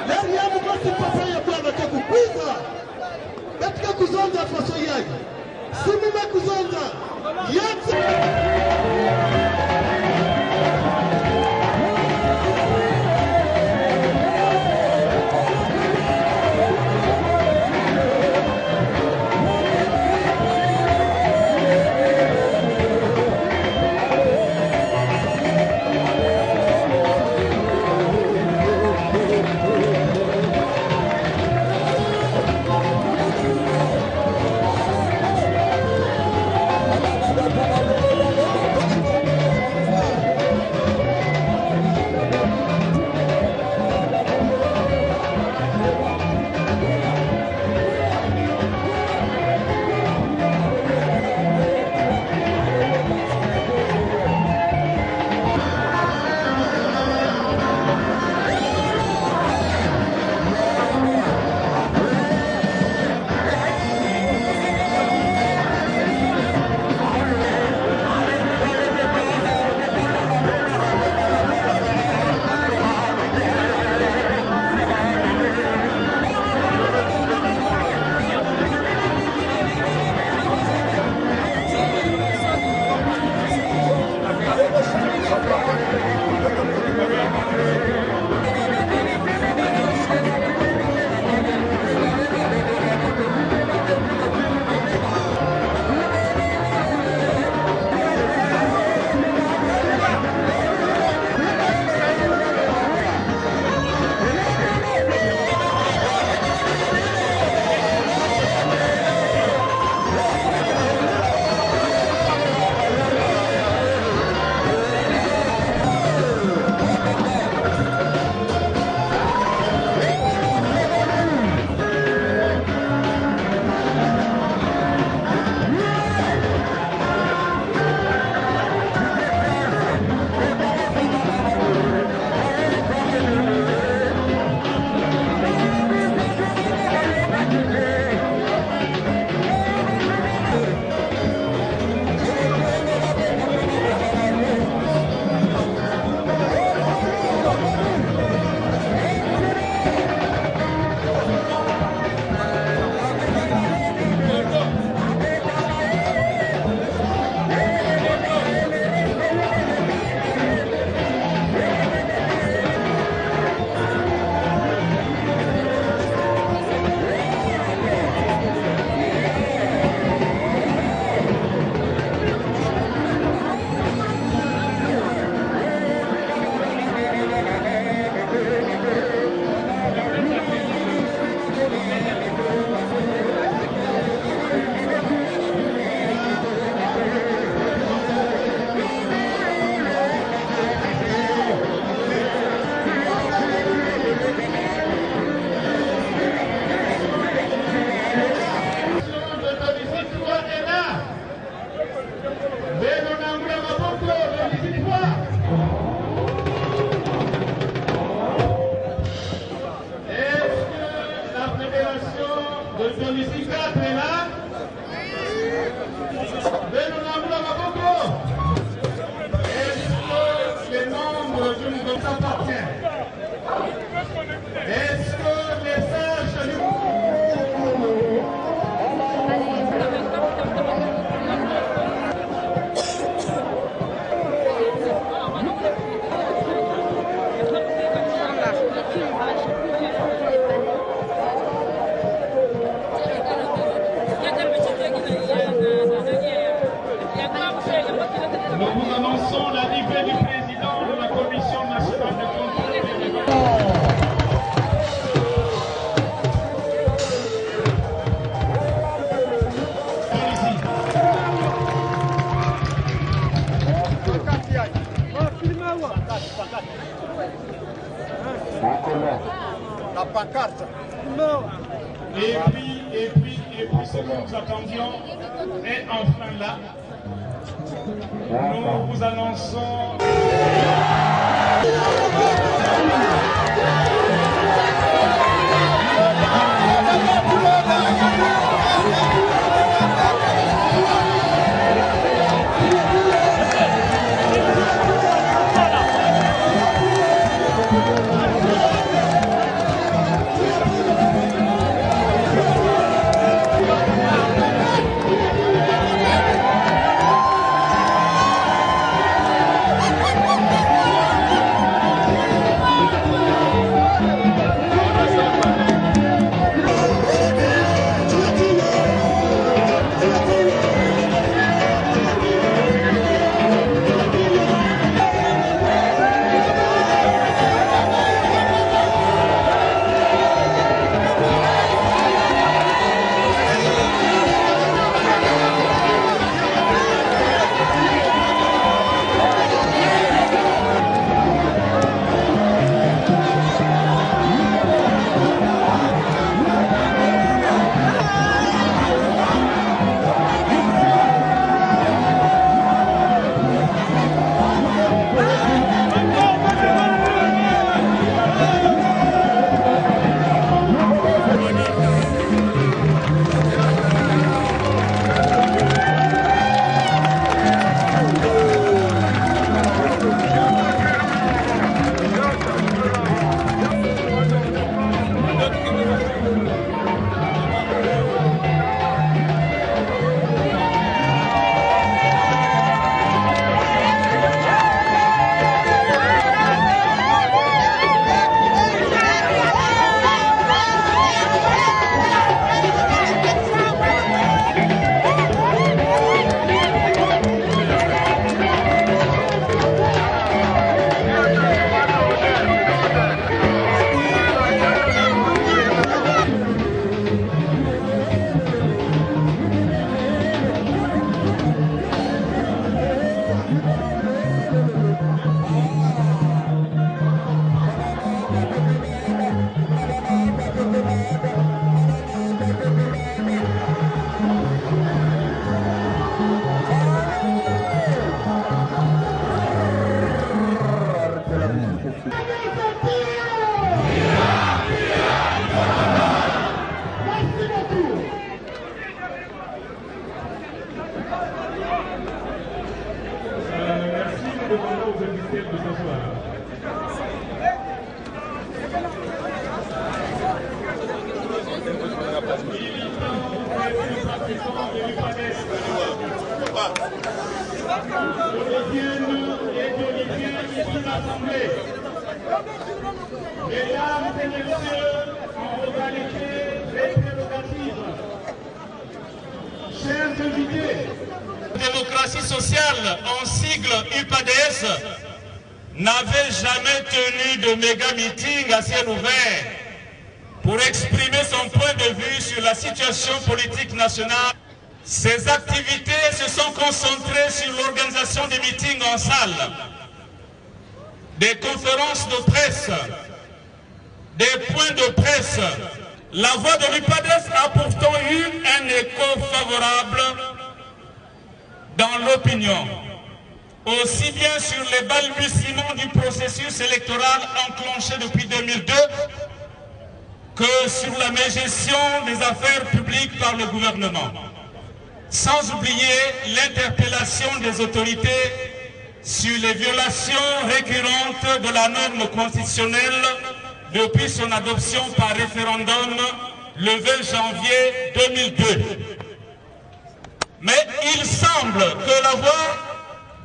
Mariamu basi papa ya Bwana kakukwiza katika kuzonga faso yake simume kuzonga yatsa Nous annonçons l'arrivée du président de la Commission nationale de contrôle des élections. La pancarte. Et puis, ce que nous attendions est enfin là. Nous vous annonçons... Mesdames et messieurs, en modalité des prérogatives, chers invités, Démocratie sociale, en sigle UPADS, n'avait jamais tenu de méga meeting à ciel ouvert pour exprimer son point de vue sur la situation politique nationale. Ces activités se sont concentrées sur l'organisation des meetings en salle, des conférences de presse, des points de presse. La voix de l'UPADS a pourtant eu un écho favorable dans l'opinion, aussi bien sur les balbutiements du processus électoral enclenché depuis 2002 que sur la mégestion des affaires publiques par le gouvernement. Sans oublier l'interpellation des autorités sur les violations récurrentes de la norme constitutionnelle depuis son adoption par référendum le 20 janvier 2002. Mais il semble que la voix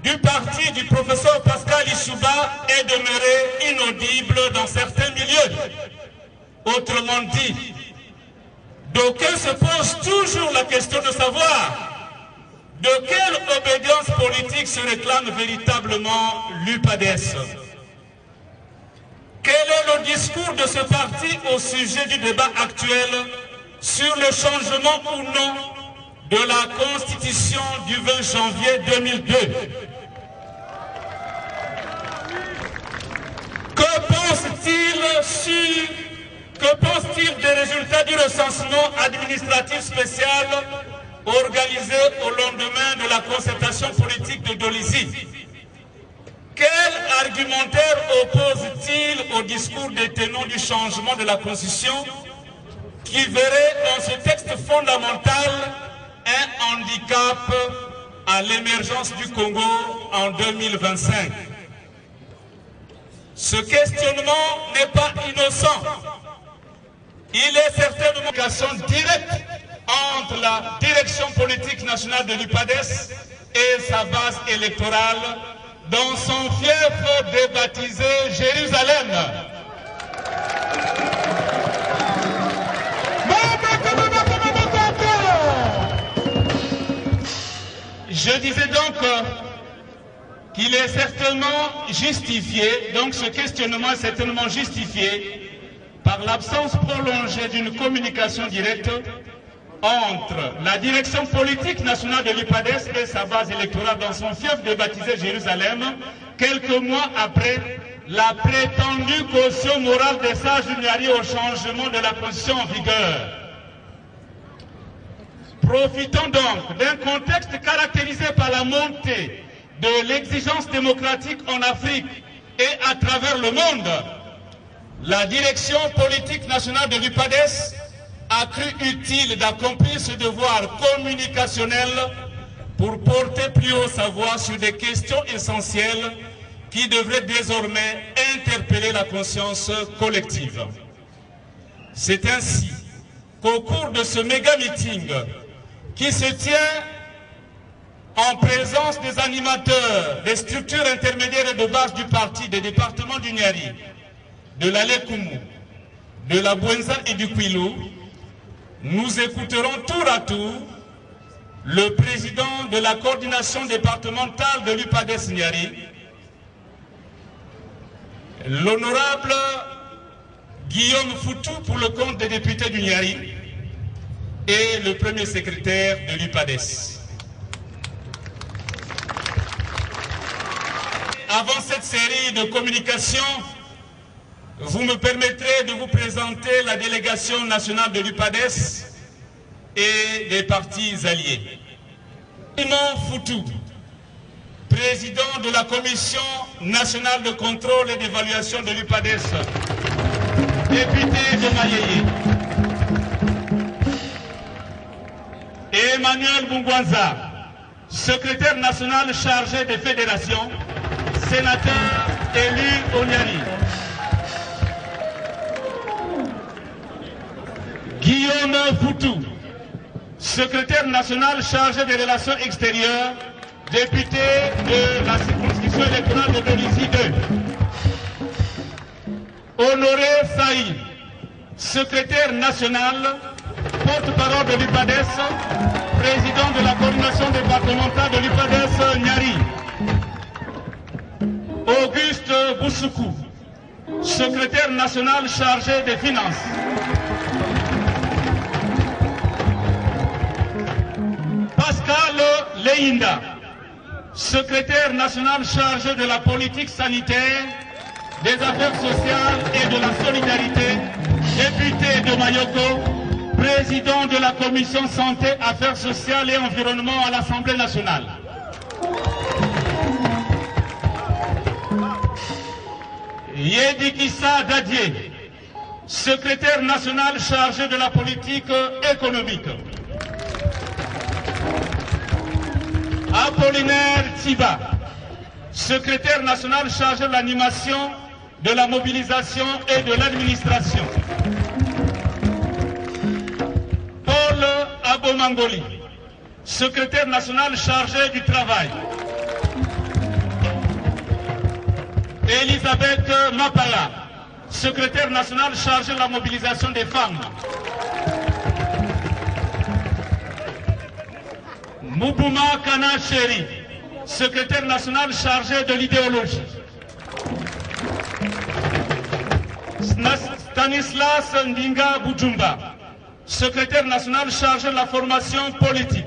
du parti du professeur Pascal Lissouba est demeurée inaudible dans certains milieux. Autrement dit, d'aucuns se posent toujours la question de savoir de quelle obédience politique se réclame véritablement l'UPADS. Quel est le discours de ce parti au sujet du débat actuel sur le changement ou non de la Constitution du 20 janvier 2002? Que pense-t-il des résultats du recensement administratif spécial organisé au lendemain de la concertation politique de Dolisie? Quel argumentaire oppose-t-il au discours des tenants du changement de la Constitution qui verrait dans ce texte fondamental un handicap à l'émergence du Congo en 2025? Ce questionnement n'est pas innocent. Il est certainement une communication directe entre la direction politique nationale de l'UPADS et sa base électorale dans son fief débaptisé Jérusalem. Je disais donc qu'il est certainement justifié, donc ce questionnement est certainement justifié par l'absence prolongée d'une communication directe entre la direction politique nationale de l'UPADS et sa base électorale dans son fief débaptisé Jérusalem, quelques mois après la prétendue caution morale des sages du Niari au changement de la Constitution en vigueur. Profitons donc d'un contexte caractérisé par la montée de l'exigence démocratique en Afrique et à travers le monde. La direction politique nationale de l'UPADS a cru utile d'accomplir ce devoir communicationnel pour porter plus haut sa voix sur des questions essentielles qui devraient désormais interpeller la conscience collective. C'est ainsi qu'au cours de ce méga-meeting qui se tient en présence des animateurs, des structures intermédiaires et de base du parti, des départements du Niari, de la Lekumu, de la Bouenza et du Kwilu, nous écouterons tour à tour le président de la coordination départementale de l'UPADS Niari, l'honorable Guillaume Foutou pour le compte des députés du Niari et le premier secrétaire de l'UPADS. Avant cette série de communications, vous me permettrez de vous présenter la délégation nationale de l'UPADS et des partis alliés. Guillaume Foutou, président de la Commission nationale de contrôle et d'évaluation de l'UPADS, député de Mayeye. Emmanuel Bungwanza, secrétaire national chargé des fédérations, sénateur élu au Niari. Guillaume Foutou, secrétaire national chargé des relations extérieures, député de la circonscription électorale de Dolisie 2. Honoré Saïd, secrétaire national, porte-parole de l'UPADES, président de la coordination départementale de l'UPADES Nyari. Auguste Boussoukou, secrétaire national chargé des finances. Pascal Leinda, secrétaire national chargé de la politique sanitaire, des affaires sociales et de la solidarité, député de Mayoko, président de la commission santé, affaires sociales et environnement à l'Assemblée nationale. Yedikissa Dadié, secrétaire national chargé de la politique économique. Apollinaire Tiba, secrétaire national chargé de l'animation, de la mobilisation et de l'administration. Paul Abomangoli, secrétaire national chargé du travail. Elisabeth Mapala, secrétaire national chargé de la mobilisation des femmes. Moubouma Kana Chéri, secrétaire national chargé de l'idéologie. Stanislas Ndinga Boudjumba, secrétaire national chargé de la formation politique.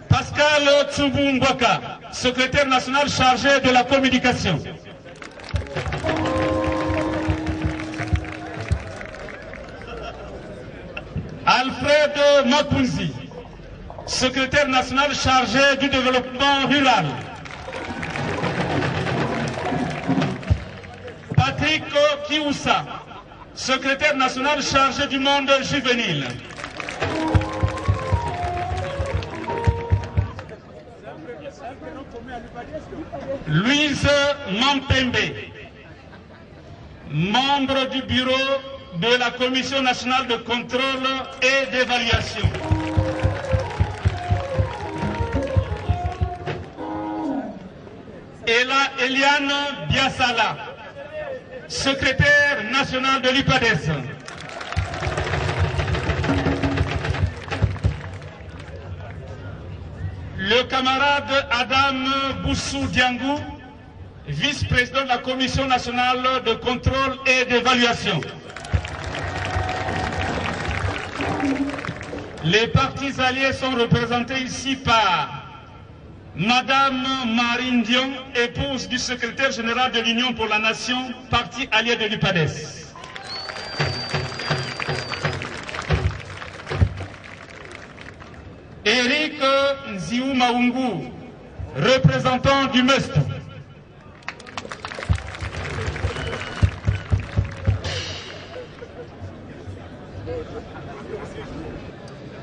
Pascal Tsubungwaka, secrétaire national chargé de la communication. Alfred Mapunzi, secrétaire national chargé du développement rural. Patrick Kioussa, secrétaire national chargé du monde juvénile. Louise Mampembe, membre du bureau de la Commission nationale de contrôle et d'évaluation. Eliane Biasala, secrétaire national de l'UPADES. Le camarade Adam Boussou Diangou, vice-président de la Commission nationale de contrôle et d'évaluation. Les partis alliés sont représentés ici par Madame Marine Dion, épouse du secrétaire général de l'Union pour la Nation, parti allié de l'UPADES. Eric Nziou Maungu, représentant du MEST.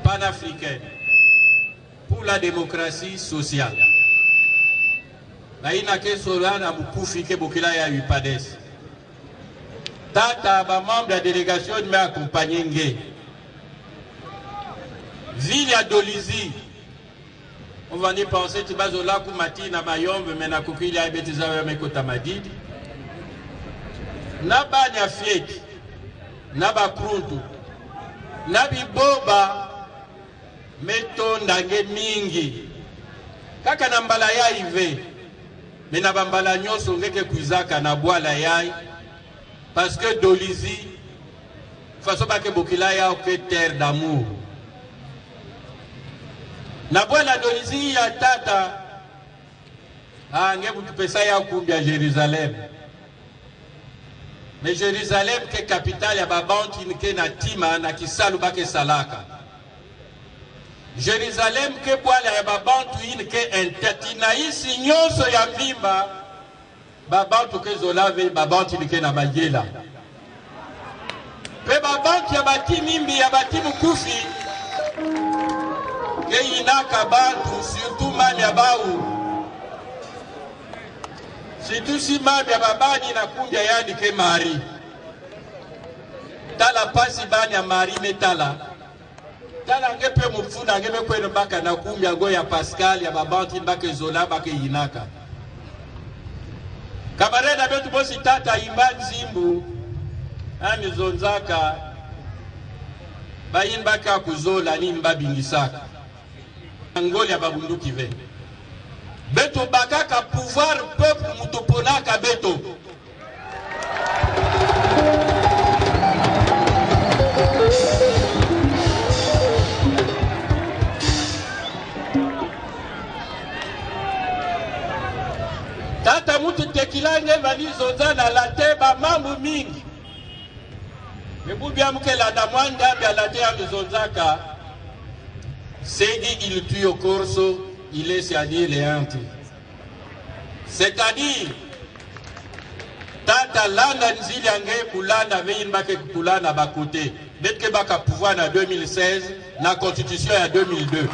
Panafricaine pour la démocratie sociale. Naina ke sola na mukufike bokila ya UPADES. Tata ba membre de la délégation m'a accompagné ngé. Ville ya Dolizi. On va y penser que bazola ku mati na bayombe mena kukili ya betiza ya mekota madidi. Na banya fieti. Na ba kruntu. Na biboba metonda nge mingi kaka na mbala ya ive mena bambala nyoso ngeke kuizaka na bwala yai parce que Dolizi façon ba ke bokila ya ke terre d'amour na bwala Dolizi ya tata nge butupesa ya kumbia Jérusalem mais Jérusalem ke capitale ya babanti nke na tima na kisalu ba ke salaka Jérusalem ke bwala ya babantu in ke entati na isi nyonso ya mbimba babantu ke zolave babantu in ke na magela pe babantu ya bati mimbi ya bati mukufi ke inaka bantu surtout mami ya bau surtout si mami ya babani na kumbia yani ke mari tala pasi bani ya mari metala tala ngepe mufuna ngebe kweno baka na kumbia go ya Pascal ya babanti baka zola baka yinaka ya betu bosi tata imba nzimbu ami zonzaka bayin baka kuzola ni mba bingisaka ngoli ya babunduki ve beto bakaka pouvoir peuple mutoponaka beto tata mutu tekilange valizonza na lateba mambu mingi mebubia mukela na mwanda bya latea mizonzaka sedi il tue au corso il est c'est-à-dire les hantes c'est-à-dire tata landa nzili ange kulanda veyin bake kulanda bakote betke baka pouvoir na 2016 na constitution ya 2002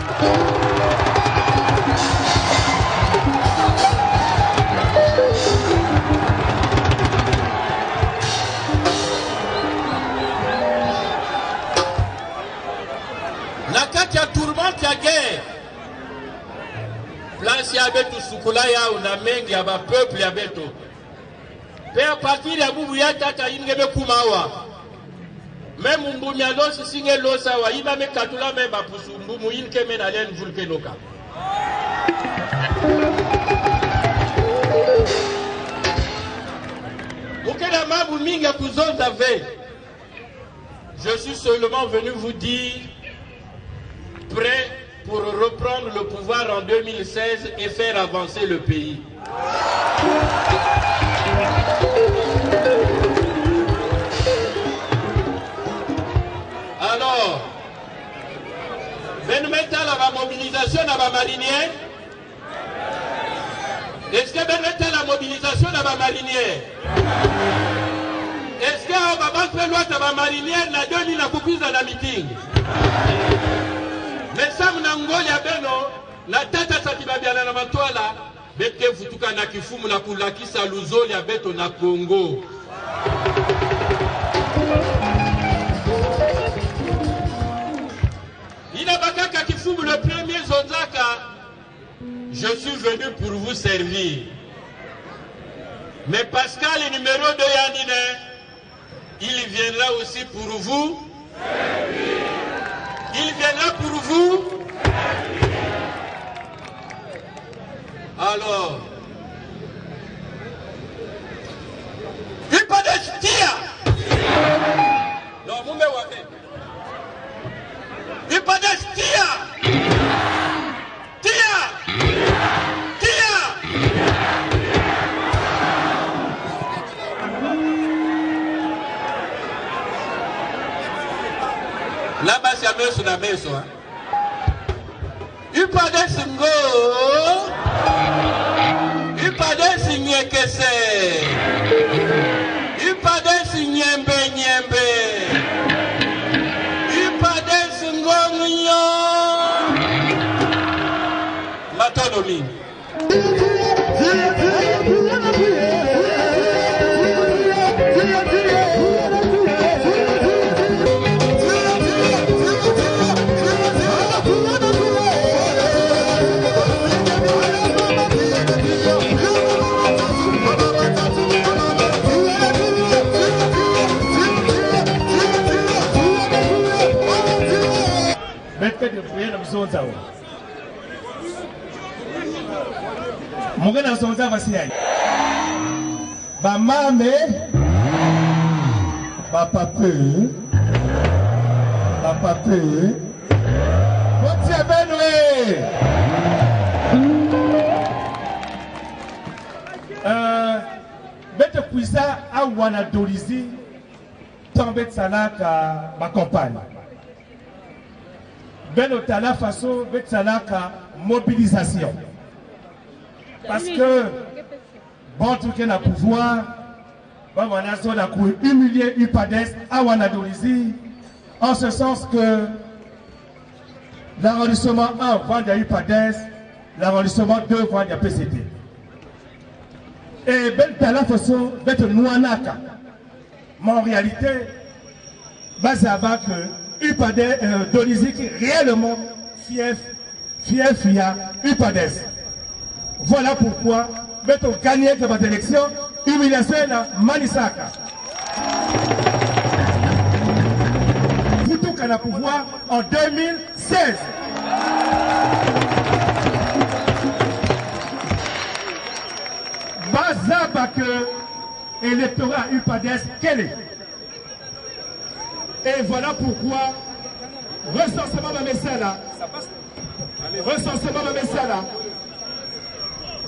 ya guerre place ya betu sukula yao na mengi ya ba peuple ya beto pe a partir ya bubu ya tata ingebe kumawa même mbumi alosi singe losa wa iba me katula me ba pusumbu mu inke me na len vulke loka mukela mabu minga kuzonza ve je suis seulement venu vous dire prêt pour reprendre le pouvoir en 2016 et faire avancer le pays. Alors, ben mettre la mobilisation à la marinière. Est-ce que ben mettre la mobilisation à la marinière? Est-ce que on va pas loi à la marinière la donne la coupure dans la meeting? Mais ça mnangoli ya beno na tata sakibabiana na matwala beke futuka na kifumu na kulakisa luzoli ya beto na Congo. Ina bakaka kifumu le premier zonzaka. Je suis venu pour vous servir. Mais Pascal le numéro 2 Yanine, il viendra aussi pour vous servir. Il viendra pour vous. Alors, il pas de tia. Non, vous me voyez. Il pas de tia. Tia. Tia. Là-bas, c'est à sur la maison. Il pas de singo. Il pas de signé que c'est. Il pas de signé nyembe. Il pas de singo mignon. Matonomi. Mugana sonza vasiai ba mame ba pape Motia Benwe bete kuisa awana dolizi tombe salaka ba campagne Beno tala façon bete salaka mobilisation. Parce que, bon, tout le pouvoir, bon, on a humilié UPADES à Wanadolizi, en ce sens que l'arrondissement 1 vend à UPADES, l'arrondissement 2 vend à PCD. Et ben tala façon d'être Nouanaka. Mais en réalité, c'est avant que UPADES, Dolizi qui réellement fief UPADES. Voilà pourquoi, mettons gagner cette élection humiliation na Manisaka. Futuka na pouvoir en 2016. Bazaba que l'électorat UPADES quel est. Et voilà pourquoi recensement Mamessala,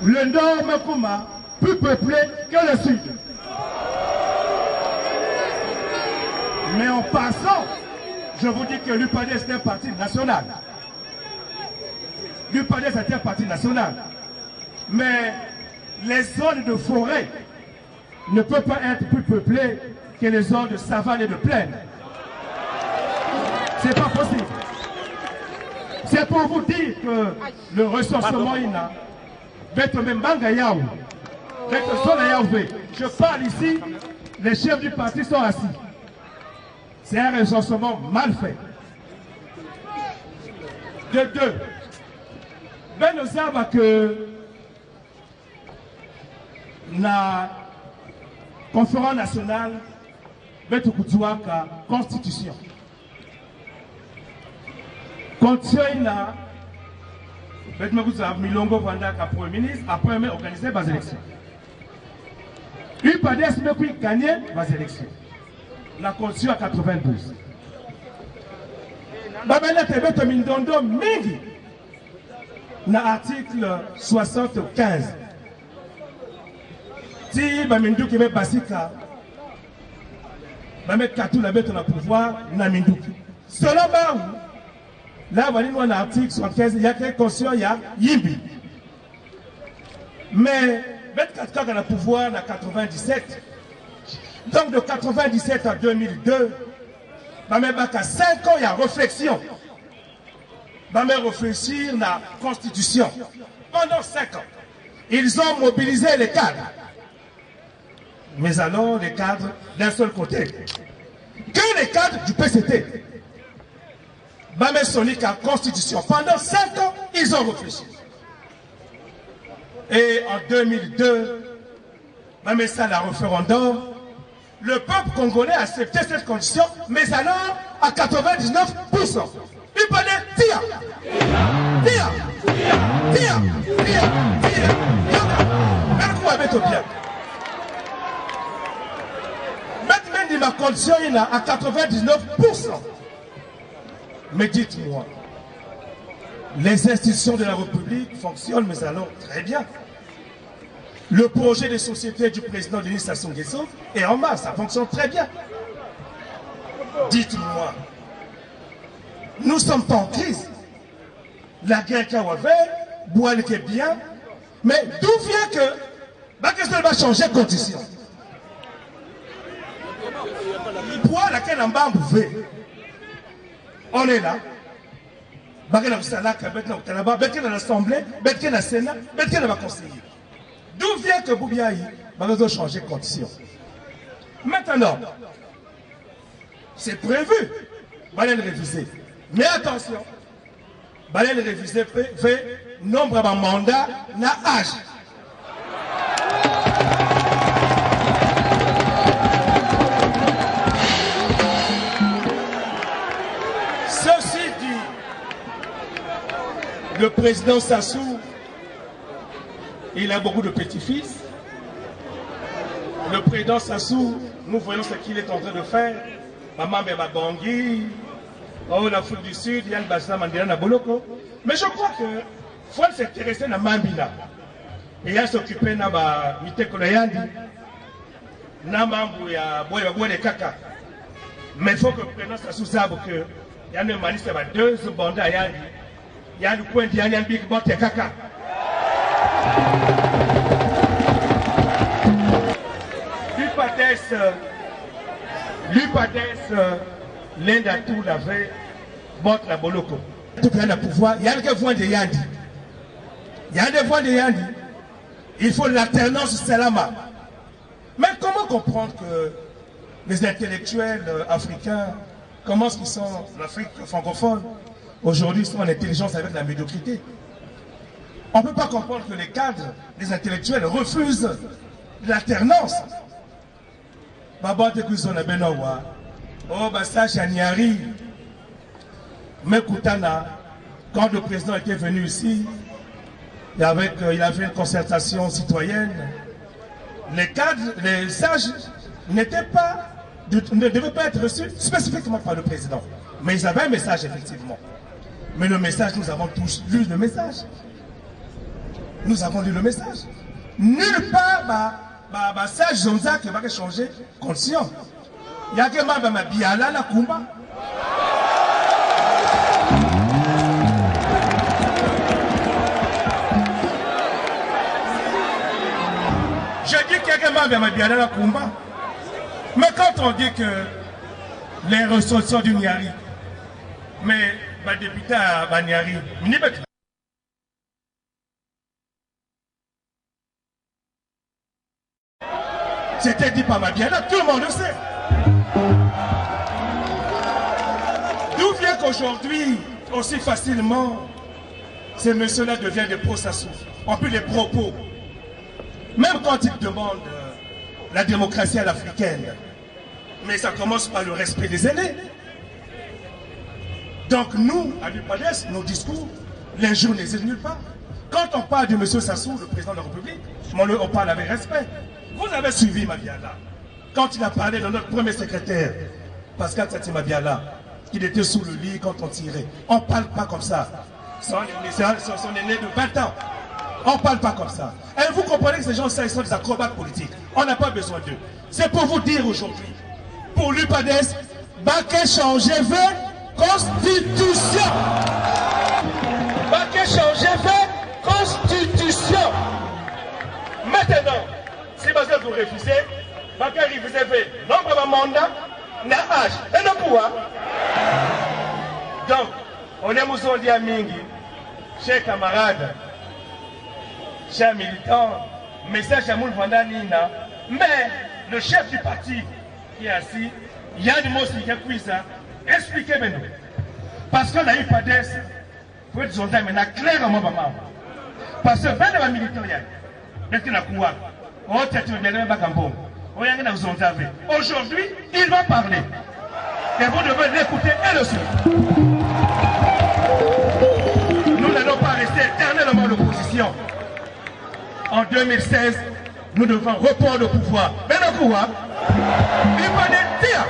le nord Makuma plus peuplé que le sud. Mais en passant, je vous dis que l'UPADES est un parti national. L'UPADES est un parti national. Mais les zones de forêt ne peuvent pas être plus peuplées que les zones de savane et de plaine. C'est pas possible. C'est pour vous dire que le recensement INA, je parle ici, les chefs du parti sont assis. C'est un recensement mal fait. De deux, ben nous savons que la conférence nationale va être la constitution. Constitution na Milongo Vandaka Premier ministre après organiser les élections. UPADES me puis gagner les élections. La constitution à 92. Babena Tebet Mindondo Mingi na article 75. Si Bamindouki me basika Bamet Katou la bête na pouvoir na Mindouki. Selon Baou, là, on a un article 75, il y a quelques conscients, il y a Yimbi. Mais, Betkataka a le pouvoir en 97. Donc, de 97 à 2002, même à 5 ans, il y a réflexion. Même réfléchir la Constitution. Pendant 5 ans, ils ont mobilisé les cadres. Mais alors, les cadres d'un seul côté. Que les cadres du PCT. Bamé Sonic à Constitution. Pendant 5 ans, ils ont réfléchi. Et en 2002, Bamé Sal a référendum. Le peuple congolais a accepté cette condition, mais alors à 99%. Il peut dire tire. Maintenant, dit ma condition, il a à 99%. Mais dites-moi, les institutions de la République fonctionnent, mais alors très bien. Le projet de société du président Denis Sassou Nguesso est en masse, ça fonctionne très bien. Dites-moi, nous sommes en crise. La guerre Kawave, Boile est bien, mais d'où vient que ça va changer de condition? Boile laquelle en bas on est là. Dans l'Assemblée, dans le Sénat, dans le Conseil. D'où vient que Boubiaï va changer de condition? Maintenant, c'est prévu. Va le réviser. Mais attention, va le réviser fait nombre de mandats na âge. Ceci dit, le président Sassou, il a beaucoup de petits-fils. Le président Sassou, nous voyons ce qu'il est en train de faire. Maman Beba Bangui, oh l'Afrique du Sud, Yann Bassa Mandela na Boloko. Mais je crois que faut s'intéresser à Mambila. Et il s'occuper de la Mite Kolayandi, na Mambu ya Boya de Kaka. Mais il faut que le président Sassou sache que il y a une maniste avec 2 bandes à Yandi. Il y a le coin de Yann Big Bot et Kaka. L'UPADES, l'un tout l'avait, bot la Boloko. Tout le monde pouvoir, il y a des voix de Yandi. Il y a des voix de Yandi. Il faut l'alternance Salama. Mais comment comprendre que les intellectuels africains, comment est-ce qu'ils sont, l'Afrique francophone, aujourd'hui sont en intelligence avec la médiocrité? On ne peut pas comprendre que les cadres, les intellectuels refusent l'alternance. Babante Kuzona Benowa, oh Bassacha Niari, Mekutana, quand le président était venu ici, il a fait une concertation citoyenne. Les cadres, les sages ne devaient pas être reçus spécifiquement par le président. Mais ils avaient un message, effectivement. Mais le message, nous avons tous lu le message. Nous avons lu le message. Nulle part, sage Zonza qui va changer conscient. Il y a que ma biala la kumba. Je dis qu'il y a que ma biala la kumba. Mais quand on dit que les ressources du Niari, mais le député à Niari, c'était dit par Mabiala, tout le monde le sait. D'où vient qu'aujourd'hui, aussi facilement, ces messieurs-là deviennent des pro-Sassou, en plus les propos. Même quand ils demandent la démocratie à l'africaine, mais ça commence par le respect des aînés. Donc nous, à l'UPADES, nos discours, l'injure n'hésite nulle part. Quand on parle de M. Sassou, le président de la République, on parle avec respect. Vous avez suivi Mabiala. Quand il a parlé de notre premier secrétaire, Pascal Tsatsi Mabiala, il était sous le lit quand on tirait. On ne parle pas comme ça. Son aîné de 20 ans. On ne parle pas comme ça. Et vous comprenez que ces gens-là, ils sont des acrobates politiques. On n'a pas besoin d'eux. C'est pour vous dire aujourd'hui, pour l'UPADES, Baké changer vers Constitution. Baké changer vers Constitution. Maintenant, si vous refusez, Baké refusez vers nombre de mandats, na âge et le pouvoir. Donc, on est Moussondi à Mingi, chers camarades, chers militants, message à Moulvanda Nina, mais le chef du parti qui est assis, Yann Mossi Yakuisa, expliquez-nous. Parce que la UPADES, pour être zonda maintenant clairement, parce que 20 militants, aujourd'hui, il va parler. Et vous devez l'écouter et le suivre. Nous n'allons pas rester éternellement l'opposition. En 2016, nous devons reprendre le pouvoir. Mais le pouvoir, il va dire,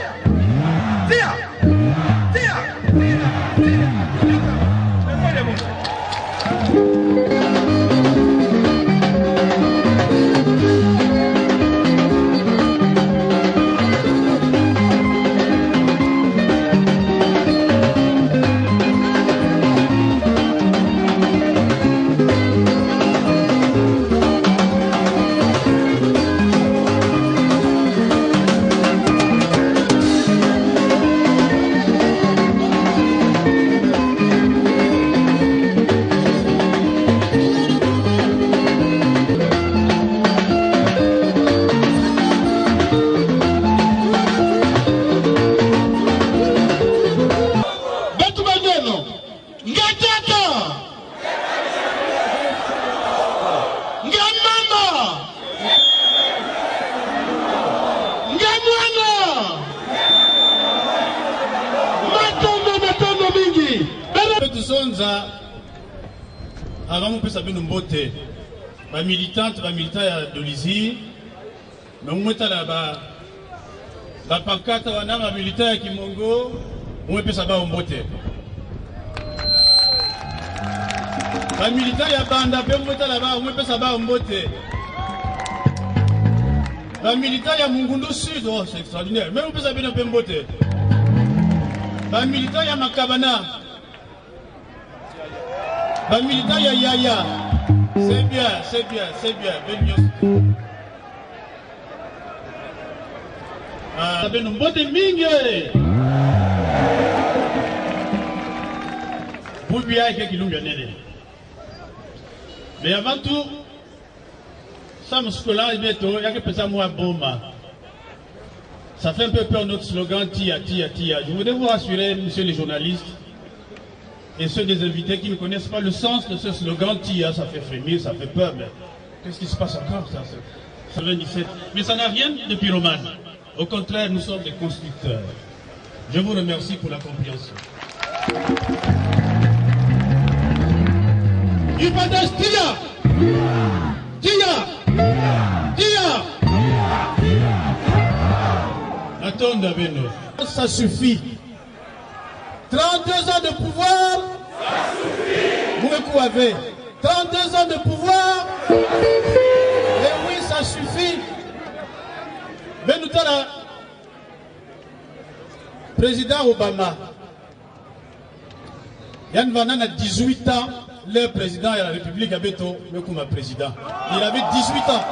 militante de l'ISI, mais on est là-bas. La pancarte, on a un militant qui mongo, on peut savoir où monter. La militant, il y a banda, on est là-bas, on peut savoir où monter. La militant, il y a Mungundu Sud, oh, c'est extraordinaire, mais on peut savoir où monter. La militant, il y a Makabana. La militant, il y a Yaya. C'est bien, belle news. Ah, ben on bote mingi. Pour bien que qui l'ont mais avant tout, ça me scola et bientôt, il y a que peut-être moi bomba. Ça fait un peu peur notre slogan tia. Je voudrais vous rassurer, messieurs les journalistes, et ceux des invités qui ne connaissent pas le sens de ce slogan TIA, ça fait frémir, ça fait peur, mais qu'est-ce qui se passe encore ça? 97, mais ça n'a rien de pyromane. Au contraire, nous sommes des constructeurs. Je vous remercie pour la compréhension. UPADES, Tia! Attendez, Beno. Ça suffit. 32 ans de pouvoir. Ça suffit. Vous avez 32 ans de pouvoir. Et oui, ça suffit. Benoutala, président Obama, Yann Vanan a 18 ans, le président de la République a Beto, Mekouma président. Il avait 18 ans.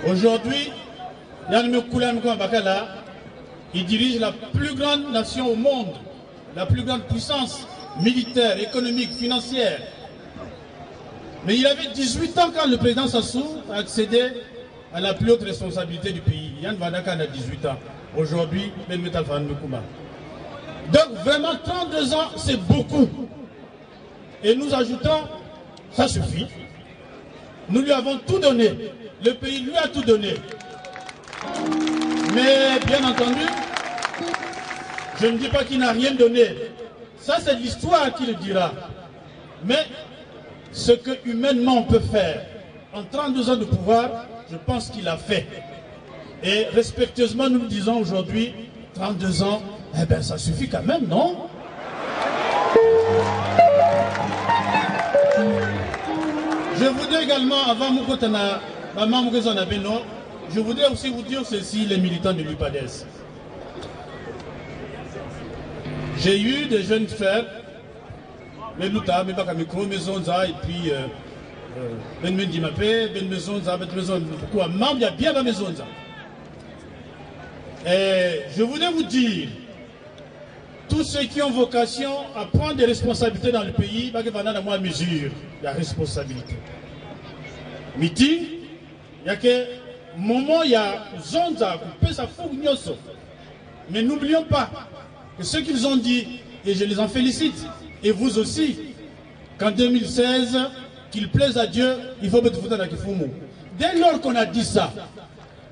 Aujourd'hui, Yann Mekoula Bakala, il dirige la plus grande nation au monde, la plus grande puissance militaire, économique, financière. Mais il avait 18 ans quand le président Sassou a accédé à la plus haute responsabilité du pays. Yann Vanakan a 18 ans. Aujourd'hui, Ben Metal Fan Mekouma. Donc vraiment 32 ans, c'est beaucoup. Et nous ajoutons, ça suffit. Nous lui avons tout donné. Le pays lui a tout donné. Mais bien entendu, je ne dis pas qu'il n'a rien donné. Ça, c'est l'histoire qui le dira. Mais ce que humainement on peut faire en 32 ans de pouvoir, je pense qu'il a fait. Et respectueusement, nous le disons aujourd'hui, 32 ans, eh bien ça suffit quand même, non? Je voudrais également, avant Moukotana, je voudrais aussi vous dire ceci, les militants de l'UPADES. J'ai eu des jeunes frères, mais Louta, mais pas micro, mais Zonza, et puis Ben Mendimapé, Ben Mezonza, Ben Mezonza, pourquoi membre, il y a bien Ben Mezonza. Et je voudrais vous dire, tous ceux qui ont vocation à prendre des responsabilités dans le pays, il y a moins mesure la responsabilité. Meeting, il y a que moment, il y a Zonza, mais n'oublions pas que ce qu'ils ont dit, et je les en félicite, et vous aussi, qu'en 2016, qu'il plaise à Dieu, il faut mettre dans la Kifumu. Dès lors qu'on a dit ça,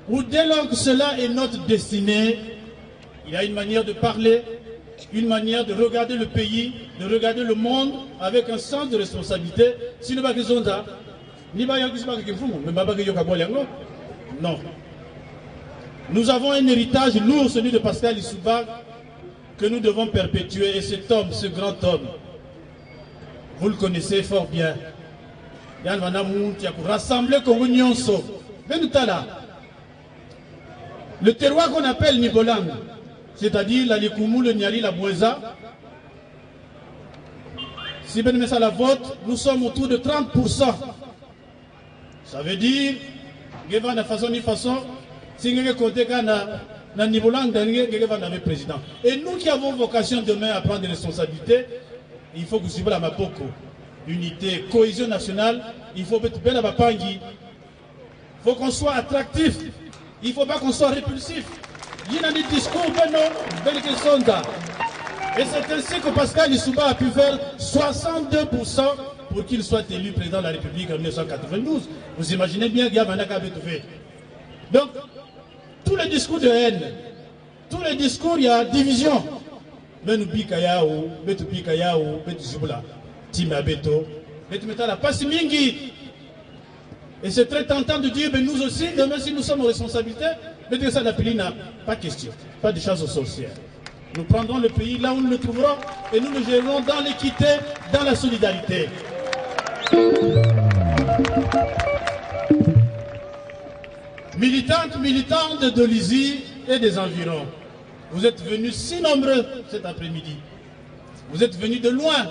ou dès lors que cela est notre destinée, il y a une manière de parler, une manière de regarder le pays, de regarder le monde avec un sens de responsabilité. Si nous ne sommes pas non. Nous avons un héritage lourd, celui de Pascal Lissouba, que nous devons perpétuer. Et cet homme, ce grand homme, vous le connaissez fort bien. Yann Vanamou, qui a rassemblé Congo So. Le terroir qu'on appelle Nibolang, c'est-à-dire la Likoumou, le Niali, la Boueza, si Ben Messa la vote, nous sommes autour de 30%. Ça veut dire, Gévan de façon ni façon, si nous comptons na Nibolang, Gévan avait président. Et nous qui avons vocation demain à prendre des responsabilités, il faut que vous suiviez la Mapoko. Unité, cohésion nationale, il faut être bel à Bapangi. Il faut qu'on soit attractif. Il ne faut pas qu'on soit répulsif. Il y a des discours, et c'est ainsi que Pascal Lissouba a pu faire 62% pour qu'il soit élu président de la République en 1992. Vous imaginez bien qu'il y a Manaka avait tout fait. Donc, tous les discours de haine, tous les discours, il y a division. Et c'est très tentant de dire, mais nous aussi, demain, si nous sommes aux responsabilités, mais ça, la pays n'a pas question, pas de chasse aux sorcières. Nous prendrons le pays là où nous le trouverons et nous le gérerons dans l'équité, dans la solidarité. Militantes de Dolisie et des environs, vous êtes venus si nombreux cet après-midi. Vous êtes venus de loin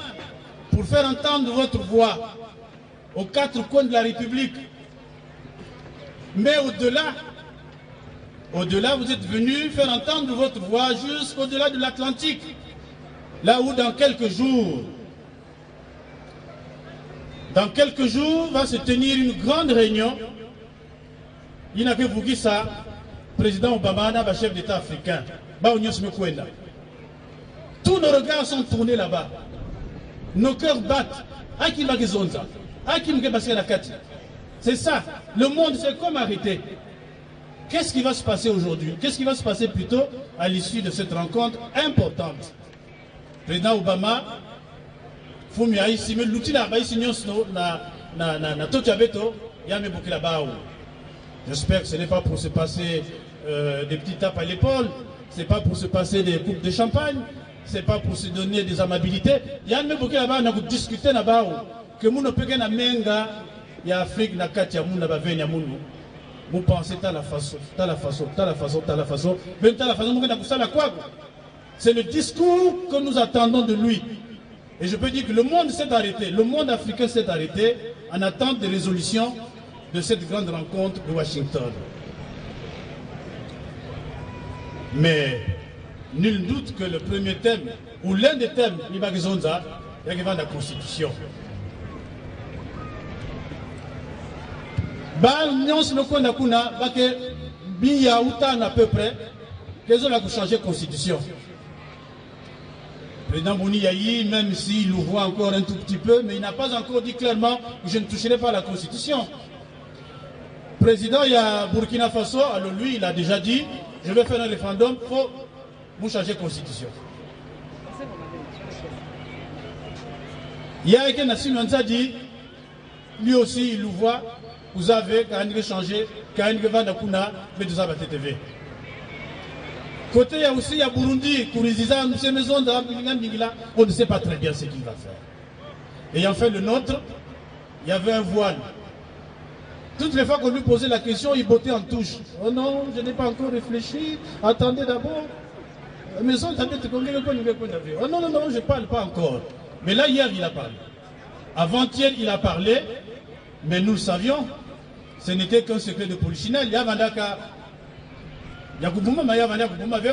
pour faire entendre votre voix aux quatre coins de la République. Mais au-delà, vous êtes venus faire entendre votre voix jusqu'au-delà de l'Atlantique. Là où dans quelques jours va se tenir une grande réunion. Il n'a que vous qui ça, président Obama, chef d'État africain. Tous nos regards sont tournés là-bas. Nos cœurs battent. C'est ça. Le monde s'est comme arrêté. Qu'est-ce qui va se passer aujourd'hui? Qu'est-ce qui va se passer plutôt à l'issue de cette rencontre importante? Président Obama, Fumi Aïssi, mais l'outil là, na Totiabeto, Yame Bokilabao. J'espère que ce n'est pas pour se passer des petites tapes à l'épaule, ce n'est pas pour se passer des coupes de champagne, ce n'est pas pour se donner des amabilités. Yame Bokilabao, on a discuté là-bas que nous ne pouvons pas menga, il y a Afrique, na Katia, moun na baveni ya moun. Vous pensez à la façon, à la façon, à la façon, à la façon, même à la façon, c'est le discours que nous attendons de lui. Et je peux dire que le monde s'est arrêté, le monde africain s'est arrêté en attente des résolutions de cette grande rencontre de Washington. Mais nul doute que le premier thème, ou l'un des thèmes, il y a la Constitution. À peu près, qu'ils ont changé la Constitution. Le président Bouni Yahi, même s'il l'ouvre encore un tout petit peu, mais il n'a pas encore dit clairement que je ne toucherai pas à la Constitution. Le président il y a Burkina Faso, alors lui, il a déjà dit, je vais faire un référendum, il faut vous changer la Constitution. Il y a quelqu'un qui a dit, lui aussi, il l'ouvre. Vous avez quand même changé, quand même vendre kuna, mais tout ça va être TV. Côté il y a aussi il y a Burundi, Kourizisa, ces maisons on ne sait pas très bien ce qu'il va faire. Et enfin le nôtre, il y avait un voile. Toutes les fois qu'on lui posait la question, il bottait en touche. Oh non, je n'ai pas encore réfléchi. Attendez d'abord. Maison, oh non, non, non, je ne parle pas encore. Mais là, hier, il a parlé. Avant-hier, il a parlé, mais nous le savions. Ce n'était qu'un secret de polichinelle.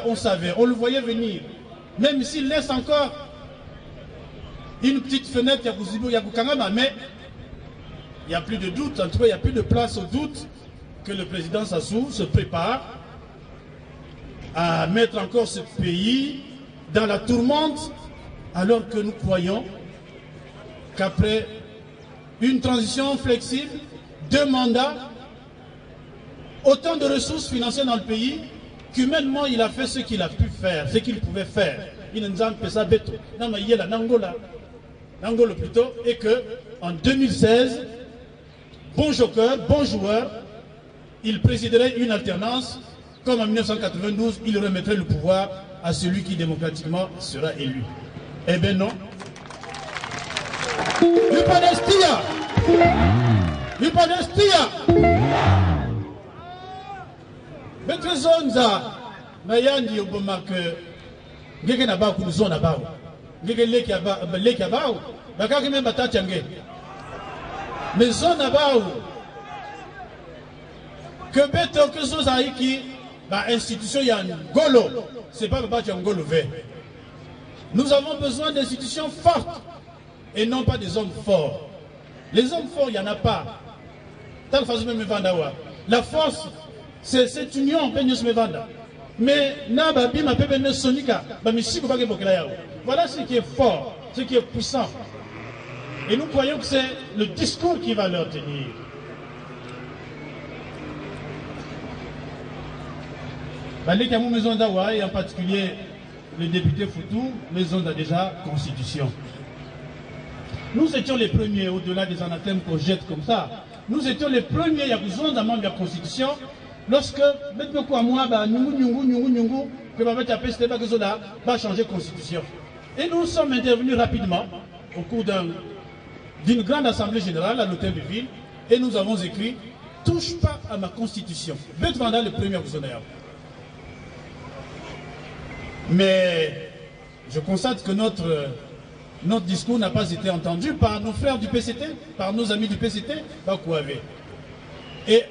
On savait, on le voyait venir. Même s'il laisse encore une petite fenêtre, mais il n'y a plus de doute, en tout cas il n'y a plus de place au doute que le président Sassou se prépare à mettre encore ce pays dans la tourmente, alors que nous croyons qu'après une transition flexible, 2 mandats, autant de ressources financières dans le pays, qu'humainement il a fait ce qu'il a pu faire, ce qu'il pouvait faire. Il nous a ça beto, Nangola plutôt, et que en 2016, bon joker, bon joueur, il présiderait une alternance, comme en 1992, il remettrait le pouvoir à celui qui démocratiquement sera élu. Eh bien non. Maître Zonza, Mayandi Obama que Gege na ba kuzo na ba. Gege leki abao. Bakaki même batachange. Mais zona ba que beto que Zoza iki ba institution ya Ngolo, c'est pas ba Ngolo ve. Nous avons besoin d'institutions fortes et non pas des hommes forts. Les hommes forts, il n'y en a pas. La force, c'est cette union. Mais voilà ce qui est fort, ce qui est puissant. Et nous croyons que c'est le discours qui va leur tenir. Maison d'Awa, et en particulier le député Foutou, maison de déjà constitution. Nous étions les premiers, au-delà des anathèmes qu'on jette comme ça, nous étions les premiers, il y a besoin d'un membre de la Constitution, lorsque, maintenant quoi, moi, que va mettre à PST, va changer de Constitution. Et nous sommes intervenus rapidement, au cours d'une grande assemblée générale à l'hôtel de ville, et nous avons écrit, touche pas à ma Constitution. Bête Vanda, le premier actionnaire. Mais, je constate que notre discours n'a pas été entendu par nos frères du PCT, par nos amis du PCT, et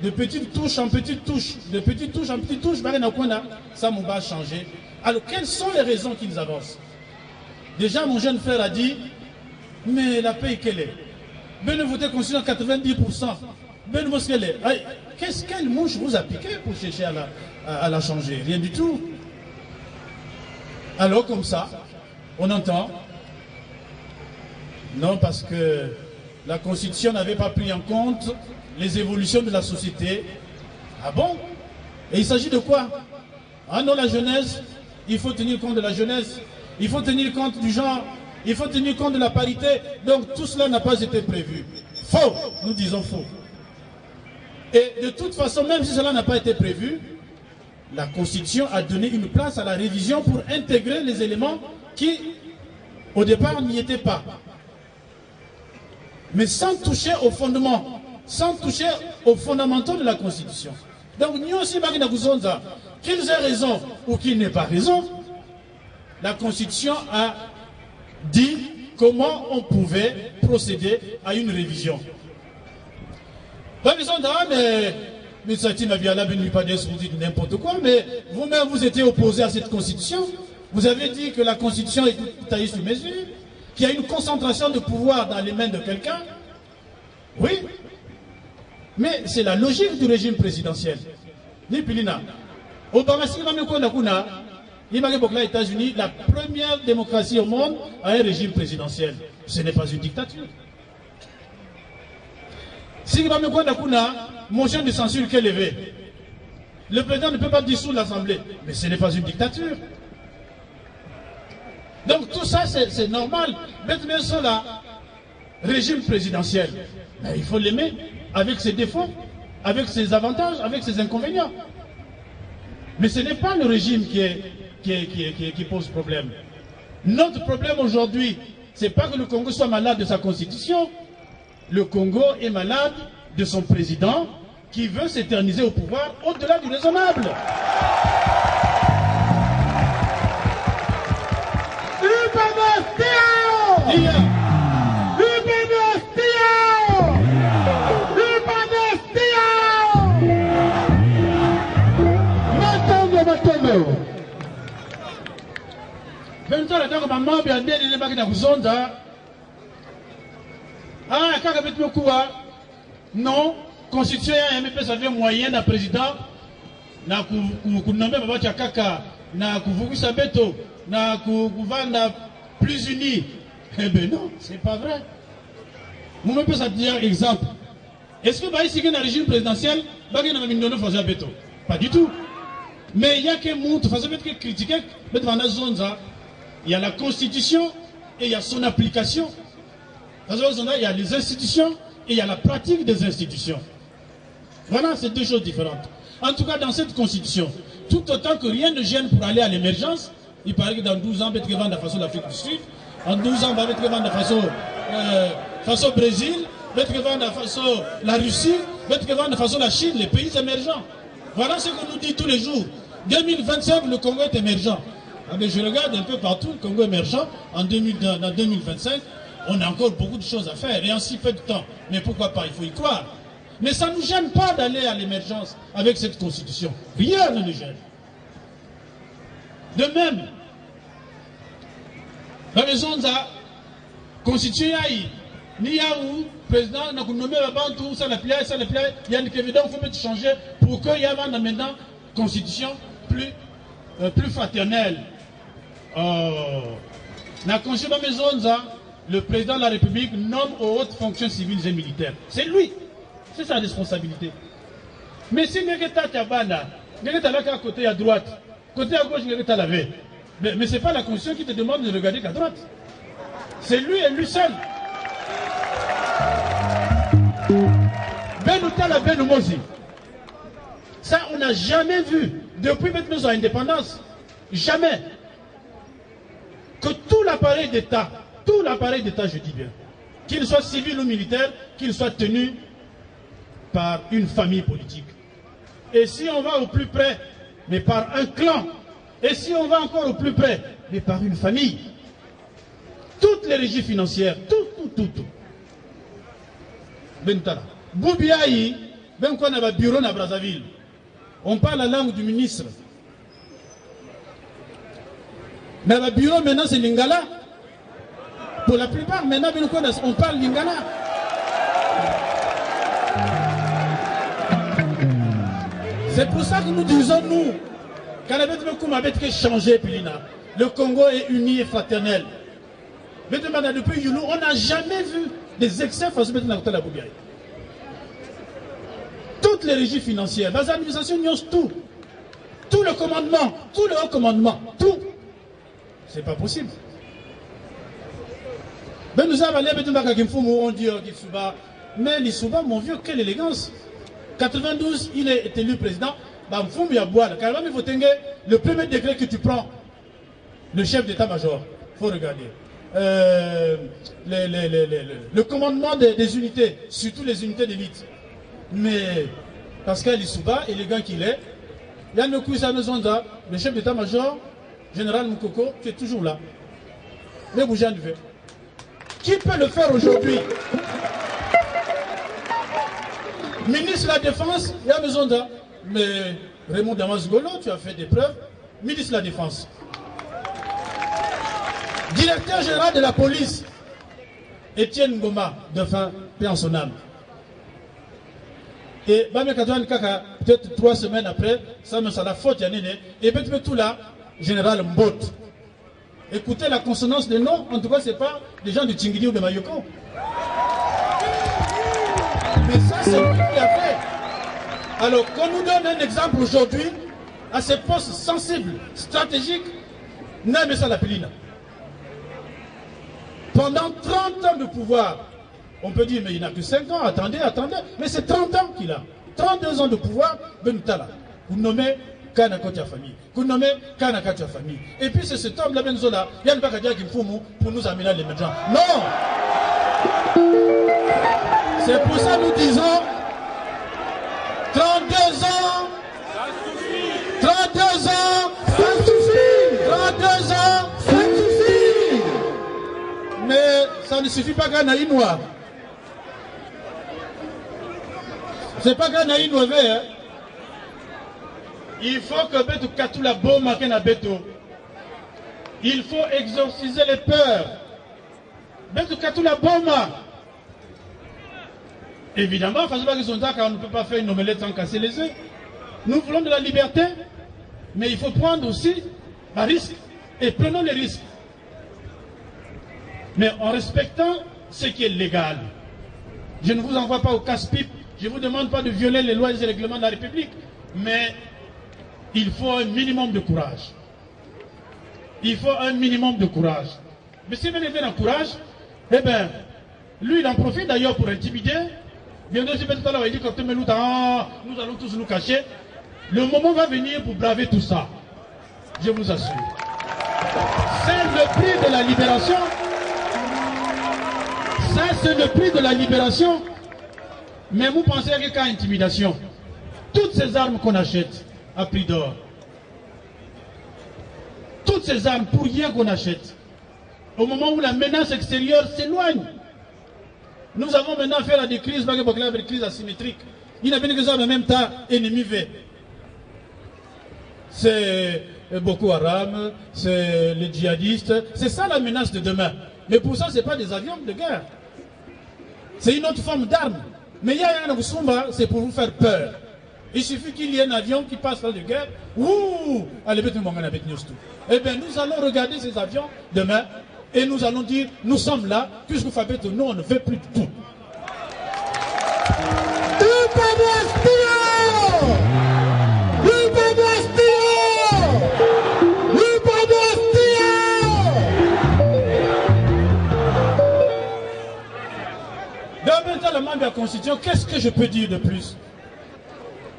de petites touches en petites touches, de petites touches en petites touches, ça m'a changé. Alors, quelles sont les raisons qu'ils avancent? Déjà, mon jeune frère a dit, mais la paix, quelle est? Ben, voter constitution 90%. Ben, qu'elle est? Quelle mouche vous a piqué pour chercher à la changer? Rien du tout. Alors, comme ça, on entend. Non, parce que la Constitution n'avait pas pris en compte les évolutions de la société. Ah bon? Et il s'agit de quoi? Ah non, la jeunesse, il faut tenir compte de la jeunesse, il faut tenir compte du genre, il faut tenir compte de la parité. Donc tout cela n'a pas été prévu. Faux, nous disons faux. Et de toute façon, même si cela n'a pas été prévu, la Constitution a donné une place à la révision pour intégrer les éléments qui, au départ, n'y étaient pas. Mais sans toucher au fondement, sans toucher aux fondamentaux de la Constitution. Donc, nous aussi, qu'ils aient raison ou qu'ils n'aient pas raison, la Constitution a dit comment on pouvait procéder à une révision. Mais Satine Abiala Benipades, vous dites n'importe quoi, mais vous-même vous étiez opposé à cette Constitution. Vous avez dit que la Constitution est taillée sur mesure, qu'il y a une concentration de pouvoir dans les mains de quelqu'un. Oui, mais c'est la logique du régime présidentiel. Ni Pilina. Obama, si les États-Unis, la première démocratie au monde, a un régime présidentiel. Ce n'est pas une dictature. Si vous avez motion de censure qui est levée, le président ne peut pas dissoudre l'Assemblée, mais ce n'est pas une dictature. Donc tout ça c'est normal. Maintenant sur le régime présidentiel, mais il faut l'aimer avec ses défauts, avec ses avantages, avec ses inconvénients. Mais ce n'est pas le régime qui pose problème. Notre problème aujourd'hui, ce n'est pas que le Congo soit malade de sa constitution. Le Congo est malade de son président qui veut s'éterniser au pouvoir au-delà du raisonnable. Non, constitution ya MP ça fait moyen d'un président na kunombe baba chakaka na kuvugusa beto na kuvanda plus unis. Eh ben non, c'est pas vrai. Vous me pouvez dire exemple. Est-ce que ici dans le régime présidentiel, bagay na mindono faisait beto? Pas du tout. Mais il y a que montre faisait beto critiquer, mais dans la zone ça, il y a la constitution et il y a son application. Dans la zone il y a les institutions et il y a la pratique des institutions. Voilà, c'est deux choses différentes. En tout cas, dans cette constitution, tout autant que rien ne gêne pour aller à l'émergence, il paraît que dans 12 ans, Betre Vanda façon l'Afrique du Sud, en 12 ans, Betre Vanda façon Brésil, Betre Vanda façon la Russie, Betre Vanda façon la Chine, les pays émergents. Voilà ce qu'on nous dit tous les jours. 2025, le Congo est émergent. Ah, mais je regarde un peu partout le Congo émergent. En 2025, on a encore beaucoup de choses à faire et en si peu de temps. Mais pourquoi pas? Il faut y croire. Mais ça ne nous gêne pas d'aller à l'émergence avec cette constitution. Rien ne nous gêne. De même, la maison de la constitution, il y a où le président n'a pas nommé la banque, ça la plaît, il y a une évidence, il faut peut-être changer pour qu'il y ait maintenant une constitution plus fraternelle. La constitution de la maison de la le président de la République nomme aux hautes fonctions civiles et militaires. C'est lui. C'est sa responsabilité. Mais si Negeta Tabana, Negeta là à côté à droite, côté à gauche, Negeta lavé. Mais ce n'est pas la Constitution qui te demande de regarder qu'à droite. C'est lui et lui seul. Benoutala Benoumozi. Ça, on n'a jamais vu, depuis maintenant son indépendance, jamais, que tout l'appareil d'État, je dis bien, qu'il soit civil ou militaire, qu'il soit tenu par une famille politique. Et si on va au plus près, mais par un clan, et si on va encore au plus près, mais par une famille, toutes les régies financières, tout. Bentala. Boubiaï, même quand on a un bureau à Brazzaville, on parle la langue du ministre. Mais le bureau maintenant c'est Lingala. Pour la plupart, maintenant, on parle Lingala. C'est pour ça que nous disons, nous, quand changé, le Congo est uni et fraternel. Depuis Youlou, on n'a jamais vu des excès face à la Bougaï. Toutes les régies financières, les administrations ignorent tout. Tout le commandement, tout le haut commandement, tout. C'est pas possible. Ben nous avons allé on dit Gisuba, mais l'Isuba, mon vieux, quelle élégance. 92, il est élu président. Le premier décret que tu prends, le chef d'état-major, il faut regarder. Le commandement des unités, surtout les unités d'élite. Mais Pascal Issouba, élégant qu'il est, il y a le chef d'état-major, général Moukoko, qui est toujours là. Mais Boujan veut. Qui peut le faire aujourd'hui? Ministre de la Défense, il y a besoin d'un. Mais Raymond Damas-Golo, tu as fait des preuves. Ministre de la Défense. Directeur général de la police, Étienne Ngoma, de fin, paix en son âme. Et peut-être 3 semaines après, ça me la faute, et peut-être tout là, général Mbot. Écoutez la consonance des noms, en tout cas, ce n'est pas des gens de Tingidi ou de Mayoko. Mais ça, c'est lui qui a fait. Alors, qu'on nous donne un exemple aujourd'hui, à ces postes sensibles, stratégiques, n'aime ça la pelina. Pendant 30 ans de pouvoir, on peut dire, mais il n'a que 5 ans, attendez, mais c'est 30 ans qu'il a. 32 ans de pouvoir, Benutala. Vous nommez Kanakoti à famille. Vous nommez Kanakati à famille. Et puis c'est cet homme-là, Benzola, il y a une bagadia qui pour nous amener les médias. Non! C'est pour ça que nous disons 32 ans, 32 ans, ça suffit! 32 ans, ça suffit! Mais ça ne suffit pas qu'à Naïnois. C'est pas qu'à Naïnois, hein? Il faut que Beto Katula Boma Kena Beto. Il faut exorciser les peurs. Beto Katula Boma. Évidemment, on ne peut pas faire une omelette sans casser les œufs. Nous voulons de la liberté, mais il faut prendre aussi un risque. Et prenons les risques. Mais en respectant ce qui est légal. Je ne vous envoie pas au casse-pipe. Je ne vous demande pas de violer les lois et les règlements de la République. Mais il faut un minimum de courage. Il faut un minimum de courage. Mais si vous avez un courage, eh bien, lui, il en profite d'ailleurs pour intimider. Bien sûr, tout à l'heure, il dit que nous allons tous nous cacher. Le moment va venir pour braver tout ça. Je vous assure. C'est le prix de la libération. Ça, c'est le prix de la libération. Mais vous pensez qu'il y a intimidation. Toutes ces armes qu'on achète à prix d'or. Toutes ces armes pour rien qu'on achète. Au moment où la menace extérieure s'éloigne. Nous avons maintenant affaire à des crises, des crises asymétriques. Il n'y a pas que ça en même temps ennemi V. C'est Boko Haram, c'est les djihadistes. C'est ça la menace de demain. Mais pour ça, ce n'est pas des avions de guerre. C'est une autre forme d'arme. Mais il y a un Oussoumba, c'est pour vous faire peur. Il suffit qu'il y ait un avion qui passe là de guerre. Ouh, allez, eh bien, nous allons regarder ces avions demain et nous allons dire, nous sommes là, puisque Fabet, nous, on ne veut plus de tout. Dans la Constitution, qu'est-ce que je peux dire de plus?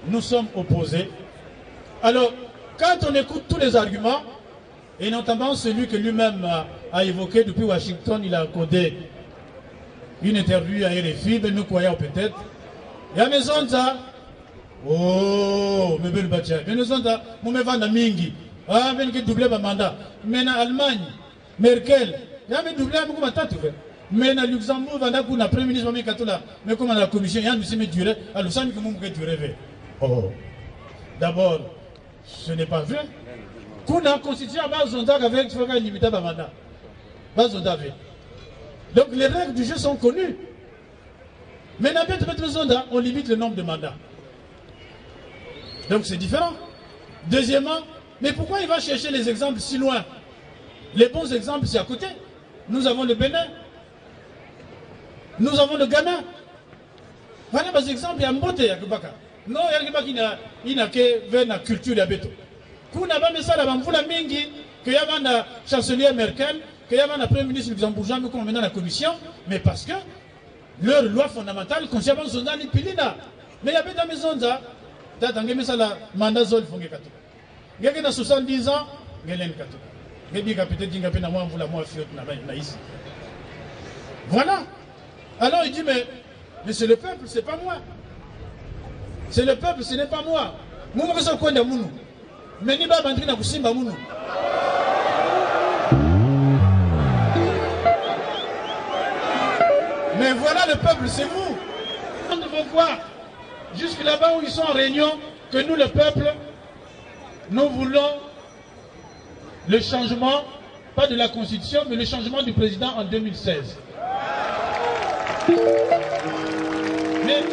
Nous sommes opposés. Alors, quand on écoute tous les arguments, et notamment celui que lui-même a évoqué depuis Washington, il a codé une interview à RFI, mais nous croyons peut-être. Il y a maison ça. Oh, mais belle bâtiment. Mais nous avons mon vendre mingi. Ah, mais qui doublé ma mandat. Mais en Allemagne, Merkel, il y a doublé mon mandat tout fait. Mais en Luxembourg, on a un premier ministre, mais comme la commission, il y a un duré, à Luxembourg, comment vous durez. Oh, d'abord, ce n'est pas vrai. Qu'on a constitué à base d'un avec un limité à mandat. Base d'un Donc les règles du jeu sont connues. Mais on limite le nombre de mandats. Donc c'est différent. Deuxièmement, mais pourquoi il va chercher les exemples si loin? Les bons exemples, c'est à côté. Nous avons le Bénin. Nous avons le Ghana. Voilà des exemples, il y a Mbote, il y a Kubaka. Non, il y a une culture de béton. Kuna ba mesala bamvula mingi que y a la chancelier Merkel, que y a le premier ministre luxembourgeois nous maintenant la commission, mais parce que leur loi fondamentale concerne zonda ni pilina. Mais il y a des maisons ça, d'attendre mesala mandat zone fonge kato. Ngeke na 70 ans, ngelen kato. Ngebi ka peut-être dinga pe na moi mvula moi fiot na ici. Voilà. Alors il dit mais c'est le peuple, c'est pas moi. C'est le peuple, ce n'est pas moi. Moi que ça quoi de munu. Mais ni ba bandri na kusimba munu. Mais voilà le peuple, c'est vous. On devait voir jusque là-bas où ils sont en réunion que nous le peuple nous voulons le changement, pas de la constitution, mais le changement du président en 2016. Mais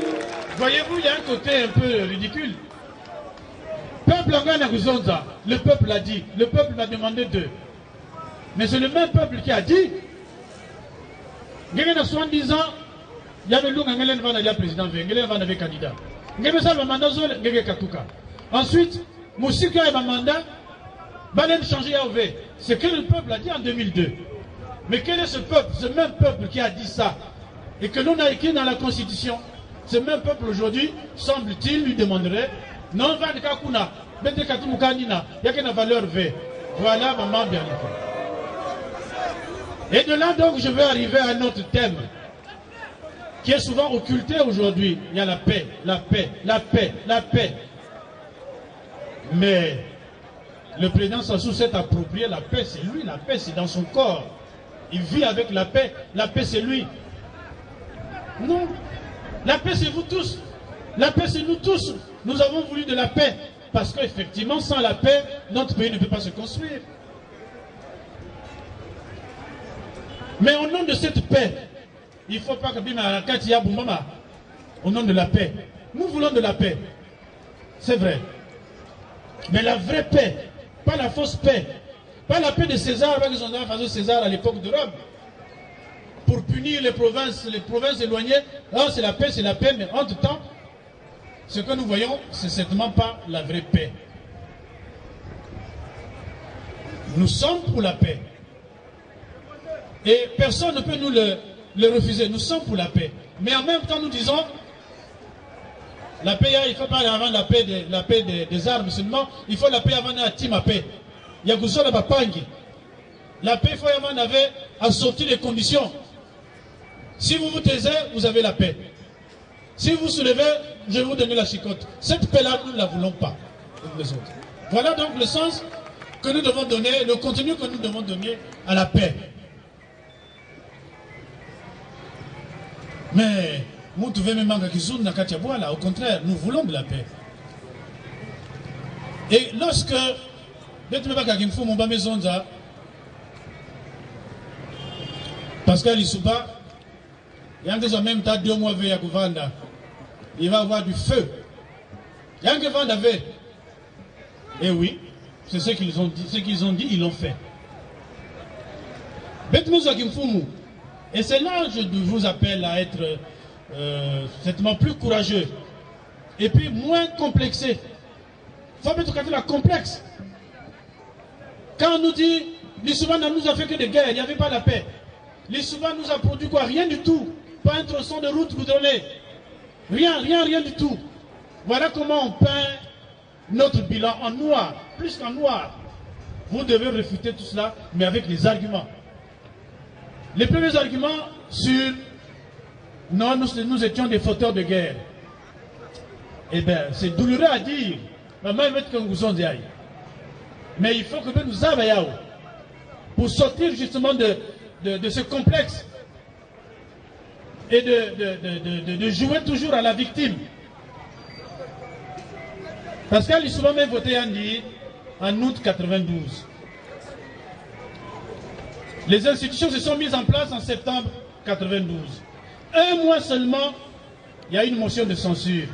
voyez-vous, il y a un côté un peu ridicule. Le peuple a dit, le peuple m'a demandé d'eux. Mais c'est le même peuple qui a dit. Il y a 70 ans, il y avait l'Ungangelen Van Alia président, Ngelen Van avait candidat. Ensuite, Moussika et Mamanda, Balen changé AOV. C'est que le peuple a dit en 2002. Mais quel est ce peuple, ce même peuple qui a dit ça et que l'on a écrit dans la Constitution? Ce même peuple aujourd'hui, semble-t-il, lui demanderait non, va de Kakuna, Bete Katumukandina, il y a qu'une valeur V. Voilà, maman bien fait. Et de là, donc, je vais arriver à notre thème qui est souvent occulté aujourd'hui. Il y a la paix, la paix, la paix, la paix. Mais le président Sassou s'est approprié la paix, c'est lui, la paix, c'est dans son corps. Il vit avec la paix c'est lui. Non, la paix, c'est vous tous. La paix, c'est nous tous. Nous avons voulu de la paix. Parce qu'effectivement, sans la paix, notre pays ne peut pas se construire. Mais au nom de cette paix, il ne faut pas que Bimarakat Boumama, au nom de la paix, nous voulons de la paix. C'est vrai. Mais la vraie paix, pas la fausse paix, pas la paix de César, avec les César à l'époque de Rome, pour punir les provinces éloignées. Là, c'est la paix, mais entre-temps, ce que nous voyons, c'est certainement pas la vraie paix. Nous sommes pour la paix. Et personne ne peut nous le refuser. Nous sommes pour la paix. Mais en même temps, nous disons, la paix, il ne faut pas avant la paix des armes seulement, il faut la paix avant la team à paix. Il y a Gousso la Bapangi. La paix, il faut avant à sortir les conditions. Si vous vous taisez, vous avez la paix. Si vous soulevez, je vais vous donner la chicotte. Cette paix-là, nous ne la voulons pas. Les autres. Voilà donc le sens que nous devons donner, le contenu que nous devons donner à la paix. Mais, au contraire, nous voulons de la paix. Et lorsque Pascal Issouba, il y a en même temps 2 mois veille Vanda, il va avoir du feu. Il y a un Vanda avait. Et oui, c'est ce qu'ils ont dit. Ce qu'ils ont dit, ils l'ont fait. Et c'est là que je vous appelle à être certainement plus courageux. Et puis moins complexé. Il faut mettre la complexe. Quand on nous dit, l'Issouba ne nous a fait que des guerres, il n'y avait pas la paix. L'Issouba nous a produit quoi? Rien du tout. Pas un tronçon de route goudronnée. Rien du tout. Voilà comment on peint notre bilan en noir, plus qu'en noir. Vous devez réfuter tout cela, mais avec des arguments. Les premiers arguments sur non, nous étions des fauteurs de guerre. Eh bien, c'est douloureux à dire. Mais il faut que nous abayons pour sortir justement de ce complexe et de jouer toujours à la victime. Pascal Issouba même voté en août 92. Les institutions se sont mises en place en septembre 92. Un mois seulement, il y a une motion de censure.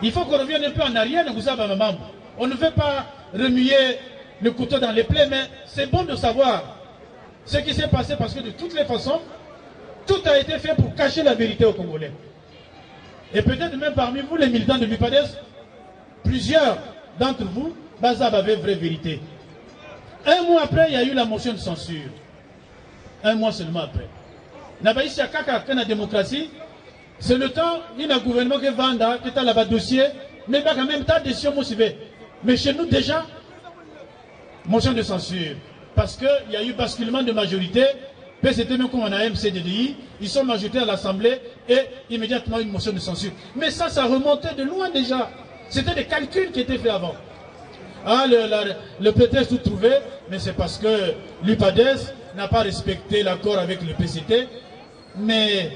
Il faut qu'on revienne un peu en arrière, on ne veut pas remuer le couteau dans les plaies, mais c'est bon de savoir ce qui s'est passé parce que de toutes les façons, Tout a été fait pour cacher la vérité aux Congolais. Et peut-être même parmi vous, les militants de l'UPADES, plusieurs d'entre vous, Bazab avait vraie vérité. Un mois après, il y a eu la motion de censure. Un mois seulement après. Nabaïs Yakaka, quand la démocratie, c'est le temps, il y a un gouvernement qui vend, qui est là-bas dossier, mais quand même, tas de décisions motivées. Mais chez nous, déjà, motion de censure. Parce qu'il y a eu basculement de majorité. PCT, même comme on a MCDDI, ils sont majoritaires à l'Assemblée et immédiatement une motion de censure. Mais ça remontait de loin déjà. C'était des calculs qui étaient faits avant. Ah, le prétexte tout trouvé, mais c'est parce que l'UPADES n'a pas respecté l'accord avec le PCT. Mais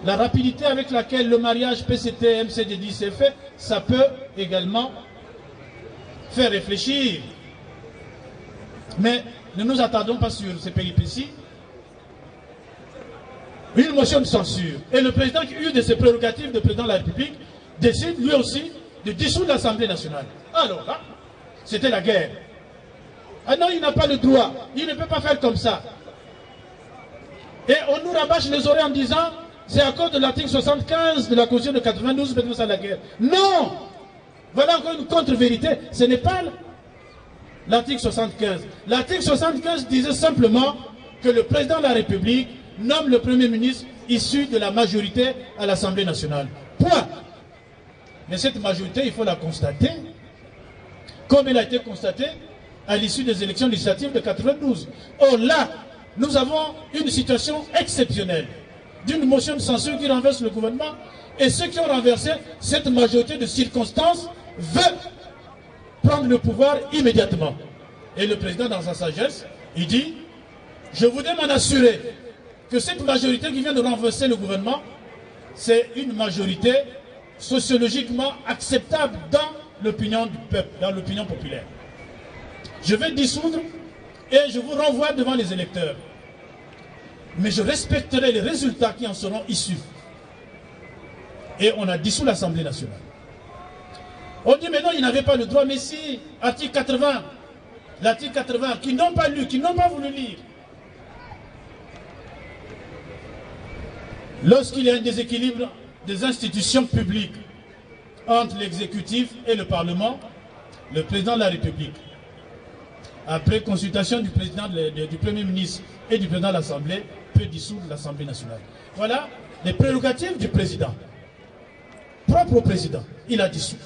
la rapidité avec laquelle le mariage PCT-MCDDI s'est fait, ça peut également faire réfléchir. Mais ne nous attardons pas sur ces péripéties. Une motion de censure. Et le président qui eut de ses prérogatives de président de la République décide lui aussi de dissoudre l'Assemblée nationale. Alors là, c'était la guerre. Ah non, il n'a pas le droit. Il ne peut pas faire comme ça. Et on nous rabâche les oreilles en disant c'est à cause de l'article 75 de la Constitution de 92 que ça la guerre. Non! Voilà encore une contre-vérité. Ce n'est pas l'article 75. L'article 75 disait simplement que le président de la République nomme le Premier ministre issu de la majorité à l'Assemblée nationale. Point. Mais cette majorité, il faut la constater, comme elle a été constatée à l'issue des élections législatives de 92. Or là, nous avons une situation exceptionnelle d'une motion de censure qui renverse le gouvernement, et ceux qui ont renversé cette majorité de circonstances veulent prendre le pouvoir immédiatement. Et le président, dans sa sagesse, il dit, je voudrais m'en assurer que cette majorité qui vient de renverser le gouvernement, c'est une majorité sociologiquement acceptable dans l'opinion du peuple, dans l'opinion populaire. Je vais dissoudre et je vous renvoie devant les électeurs. Mais je respecterai les résultats qui en seront issus. Et on a dissous l'Assemblée nationale. On dit mais non, ils n'avaient pas le droit, mais si, article 80, l'article 80, qui n'ont pas lu, qui n'ont pas voulu lire. Lorsqu'il y a un déséquilibre des institutions publiques entre l'exécutif et le Parlement, le président de la République, après consultation du président, du Premier ministre et du président de l'Assemblée, peut dissoudre l'Assemblée nationale. Voilà les prérogatives du président. Propre au président, il a dissous.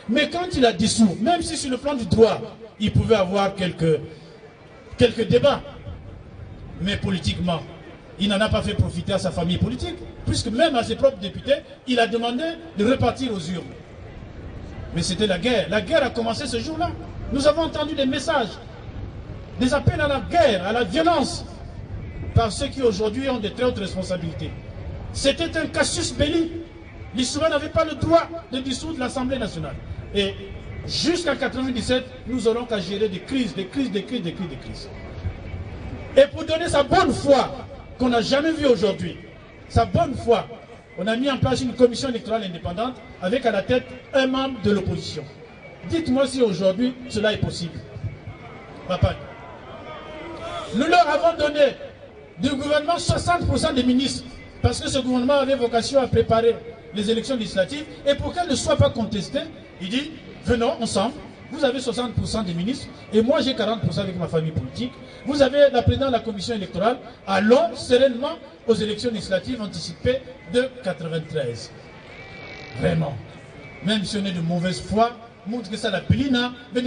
Mais quand il a dissous, même si sur le plan du droit, il pouvait avoir quelques débats, mais politiquement, il n'en a pas fait profiter à sa famille politique, puisque même à ses propres députés, il a demandé de repartir aux urnes. Mais c'était la guerre. La guerre a commencé ce jour-là. Nous avons entendu des messages, des appels à la guerre, à la violence, par ceux qui aujourd'hui ont de très hautes responsabilités. C'était un casus belli. L'Israël n'avait pas le droit de dissoudre l'Assemblée nationale. Et jusqu'en 1997, nous aurons qu'à gérer des crises, des crises, des crises, des crises, des crises. Et pour donner sa bonne foi, qu'on n'a jamais vue aujourd'hui, sa bonne foi, on a mis en place une commission électorale indépendante avec à la tête un membre de l'opposition. Dites-moi si aujourd'hui cela est possible. Papa. Nous leur avons donné du gouvernement 60% des ministres, parce que ce gouvernement avait vocation à préparer les élections législatives, et pour qu'elles ne soient pas contestées, il dit, venons ensemble, vous avez 60% des ministres, et moi j'ai 40% avec ma famille politique, vous avez la présidente de la commission électorale, allons sereinement aux élections législatives anticipées de 93. Vraiment. Même si on est de mauvaise foi, montre que ça la pelina, donc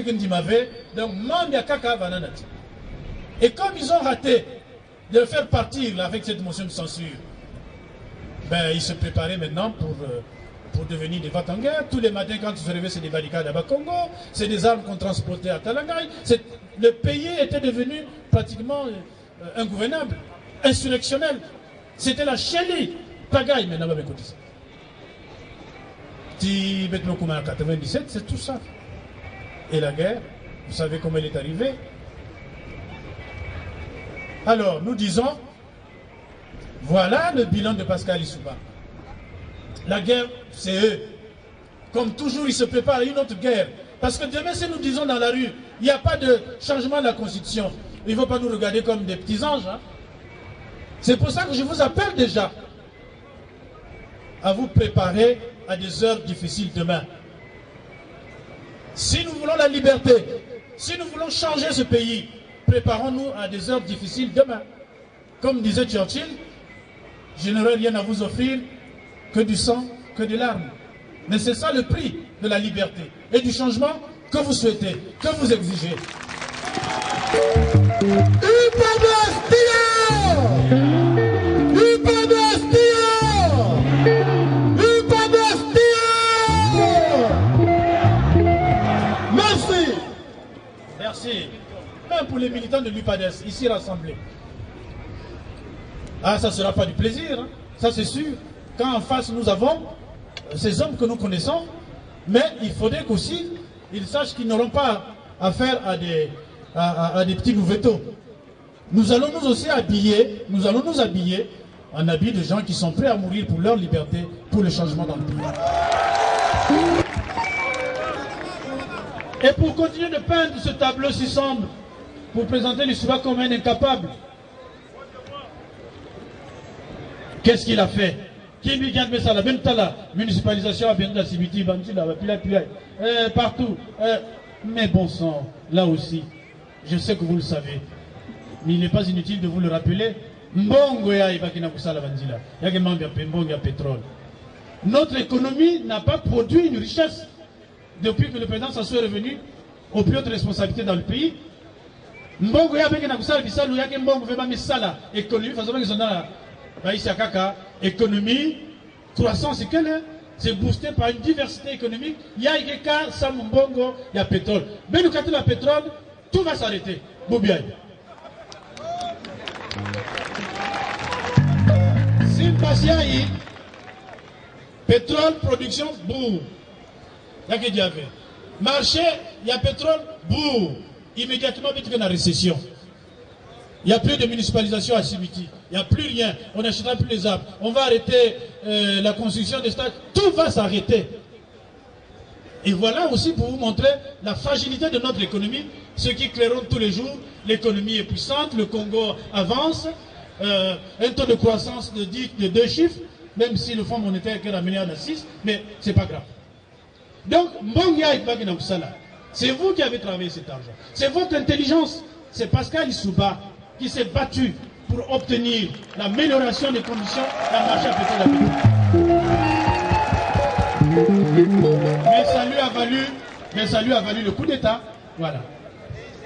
Mambia Kaka Vananati. Et comme ils ont raté de le faire partir là, avec cette motion de censure, ben, ils se préparaient maintenant pour devenir des vats en guerre. Tous les matins, quand ils se réveillent, c'est des barricades à Bakongo, c'est des armes qu'on transportait à Talangaï. Le pays était devenu pratiquement ingouvernable, insurrectionnel. C'était la chélie. Pagaille, maintenant, on va écouter ça. Petit Bethlehem en 97, c'est tout ça. Et la guerre, vous savez comment elle est arrivée. Alors, nous disons, voilà le bilan de Pascal Lissouba. La guerre, c'est eux. Comme toujours, ils se préparent à une autre guerre. Parce que demain, si nous disons dans la rue, il n'y a pas de changement de la Constitution, il ne faut pas nous regarder comme des petits anges. Hein. C'est pour ça que je vous appelle déjà à vous préparer à des heures difficiles demain. Si nous voulons la liberté, si nous voulons changer ce pays, préparons-nous à des heures difficiles demain. Comme disait Churchill, je n'aurai rien à vous offrir que du sang, que des larmes. Mais c'est ça le prix de la liberté et du changement que vous souhaitez, que vous exigez. Merci. Merci. Même pour les militants de l'UPADES, ici rassemblés. Ah, ça ne sera pas du plaisir, hein. Ça c'est sûr. Quand en face nous avons ces hommes que nous connaissons, mais il faudrait qu'aussi ils sachent qu'ils n'auront pas affaire à des petits louveteaux. Nous allons nous aussi habiller, nous allons nous habiller en habits de gens qui sont prêts à mourir pour leur liberté, pour le changement dans le pays. Et pour continuer de peindre ce tableau si sombre, pour présenter l'Issouba comme un incapable, qu'est-ce qu'il a fait? Qui lui gagne ça? La même tala, municipalisation a bien de la Sibiti, partout. Mais bon sang, là aussi, je sais que vous le savez, mais il n'est pas inutile de vous le rappeler. Notre économie n'a pas produit une richesse depuis que le président Sassou est revenu aux plus hautes responsabilités dans le pays. Économie, croissance, c'est boosté par une diversité économique. Il y a des cas, il y a pétrole. Mais nous, quand il y a pétrole, tout va s'arrêter. Si Pasiaï, pétrole, production, boum. Il y a que Dieu. Marché, il y a pétrole, boum. Immédiatement, il y a une récession. Il n'y a plus de municipalisation à Sibiti. Il n'y a plus rien. On n'achètera plus les arbres. On va arrêter la construction des stades. Tout va s'arrêter. Et voilà aussi pour vous montrer la fragilité de notre économie. Ce qui claironne tous les jours. L'économie est puissante. Le Congo avance. Un taux de croissance de 2 chiffres. Même si le Fonds monétaire est ramené à 6. Mais ce n'est pas grave. Donc, c'est vous qui avez travaillé cet argent. C'est votre intelligence. C'est Pascal Lissouba qui s'est battu pour obtenir l'amélioration des conditions d'un marché à pétrole. Mais ça lui a valu le coup d'État. Voilà.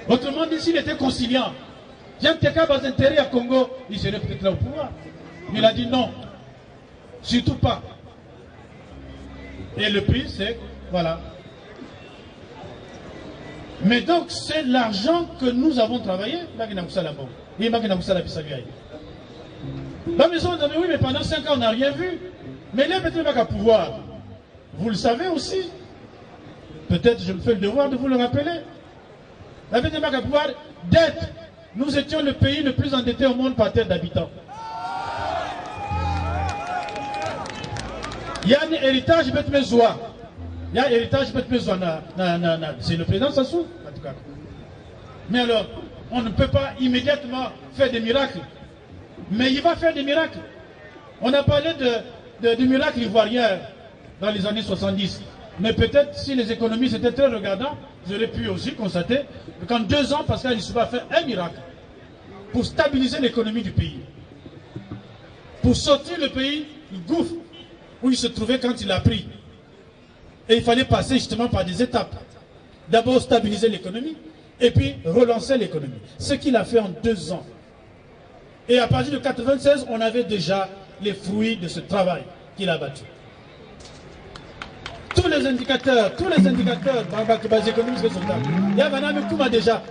Autrement dit, s'il était conciliant, Jean Teka bas intérêt à Congo, il serait peut-être là au pouvoir. Mais il a dit non. Surtout pas. Et le prix, c'est, voilà. Mais donc, c'est l'argent que nous avons travaillé. La maison de oui, mais pendant 5 ans, on n'a rien vu. Mais les petits à pouvoir, vous le savez aussi. Peut-être je me fais le devoir de vous le rappeler. La petite à pouvoir, dette. Nous étions le pays le plus endetté au monde par tête d'habitants. Il y a un héritage, je vais te mettre joie. Il y a un héritage, je vais te mettre joie. C'est le président Sassou, en tout cas. Mais alors, on ne peut pas immédiatement faire des miracles. Mais il va faire des miracles. On a parlé de miracles ivoiriens dans les années 70. Mais peut-être si les économies étaient très regardantes, j'aurais pu aussi constater qu'en 2 ans, Pascal Lissouba a fait un miracle pour stabiliser l'économie du pays. Pour sortir le pays du gouffre où il se trouvait quand il a pris. Et il fallait passer justement par des étapes. D'abord stabiliser l'économie et puis relancer l'économie. Ce qu'il a fait en 2 ans. Et à partir de 1996, on avait déjà les fruits de ce travail qu'il a battu. Tous les indicateurs, bas économiques sont là. Il y a Madame Kouma déjà.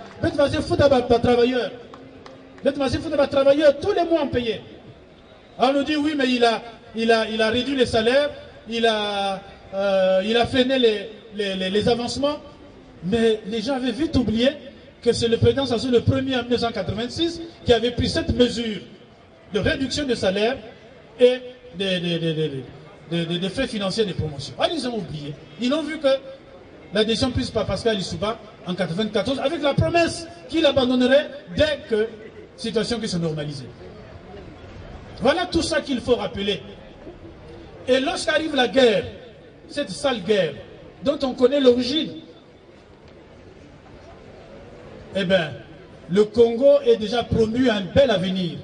Travailleurs. Tous les mois on payait. On nous dit oui, mais il a réduit les salaires, il a freiné les avancements. Mais les gens avaient vite oublié que c'est le président Sassou, le premier en 1986, qui avait pris cette mesure de réduction de salaire et des frais financiers de promotion. Ah, ils ont oublié. Ils ont vu que la décision prise par Pascal Lissouba en 1994, avec la promesse qu'il abandonnerait dès que la situation qui se normalisait. Voilà tout ça qu'il faut rappeler. Et lorsqu'arrive la guerre, cette sale guerre, dont on connaît l'origine, eh bien, le Congo est déjà promu à un bel avenir.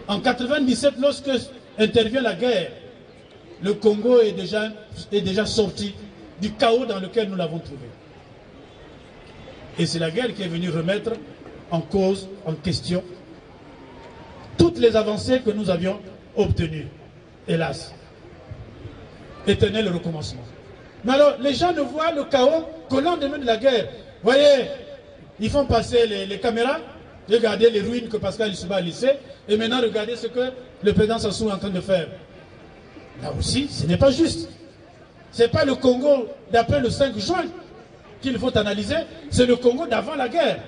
En 1997, lorsque intervient la guerre, le Congo est déjà sorti du chaos dans lequel nous l'avons trouvé. Et c'est la guerre qui est venue remettre en cause, en question, toutes les avancées que nous avions obtenues. Hélas. Éternel recommencement. Mais alors, les gens ne voient le chaos qu'au lendemain de la guerre. Vous voyez, ils font passer les caméras, regardez les ruines que Pascal Lissouba a laissées, et maintenant regardez ce que le président Sassou est en train de faire. Là aussi, ce n'est pas juste. Ce n'est pas le Congo d'après le 5 juin qu'il faut analyser, c'est le Congo d'avant la guerre.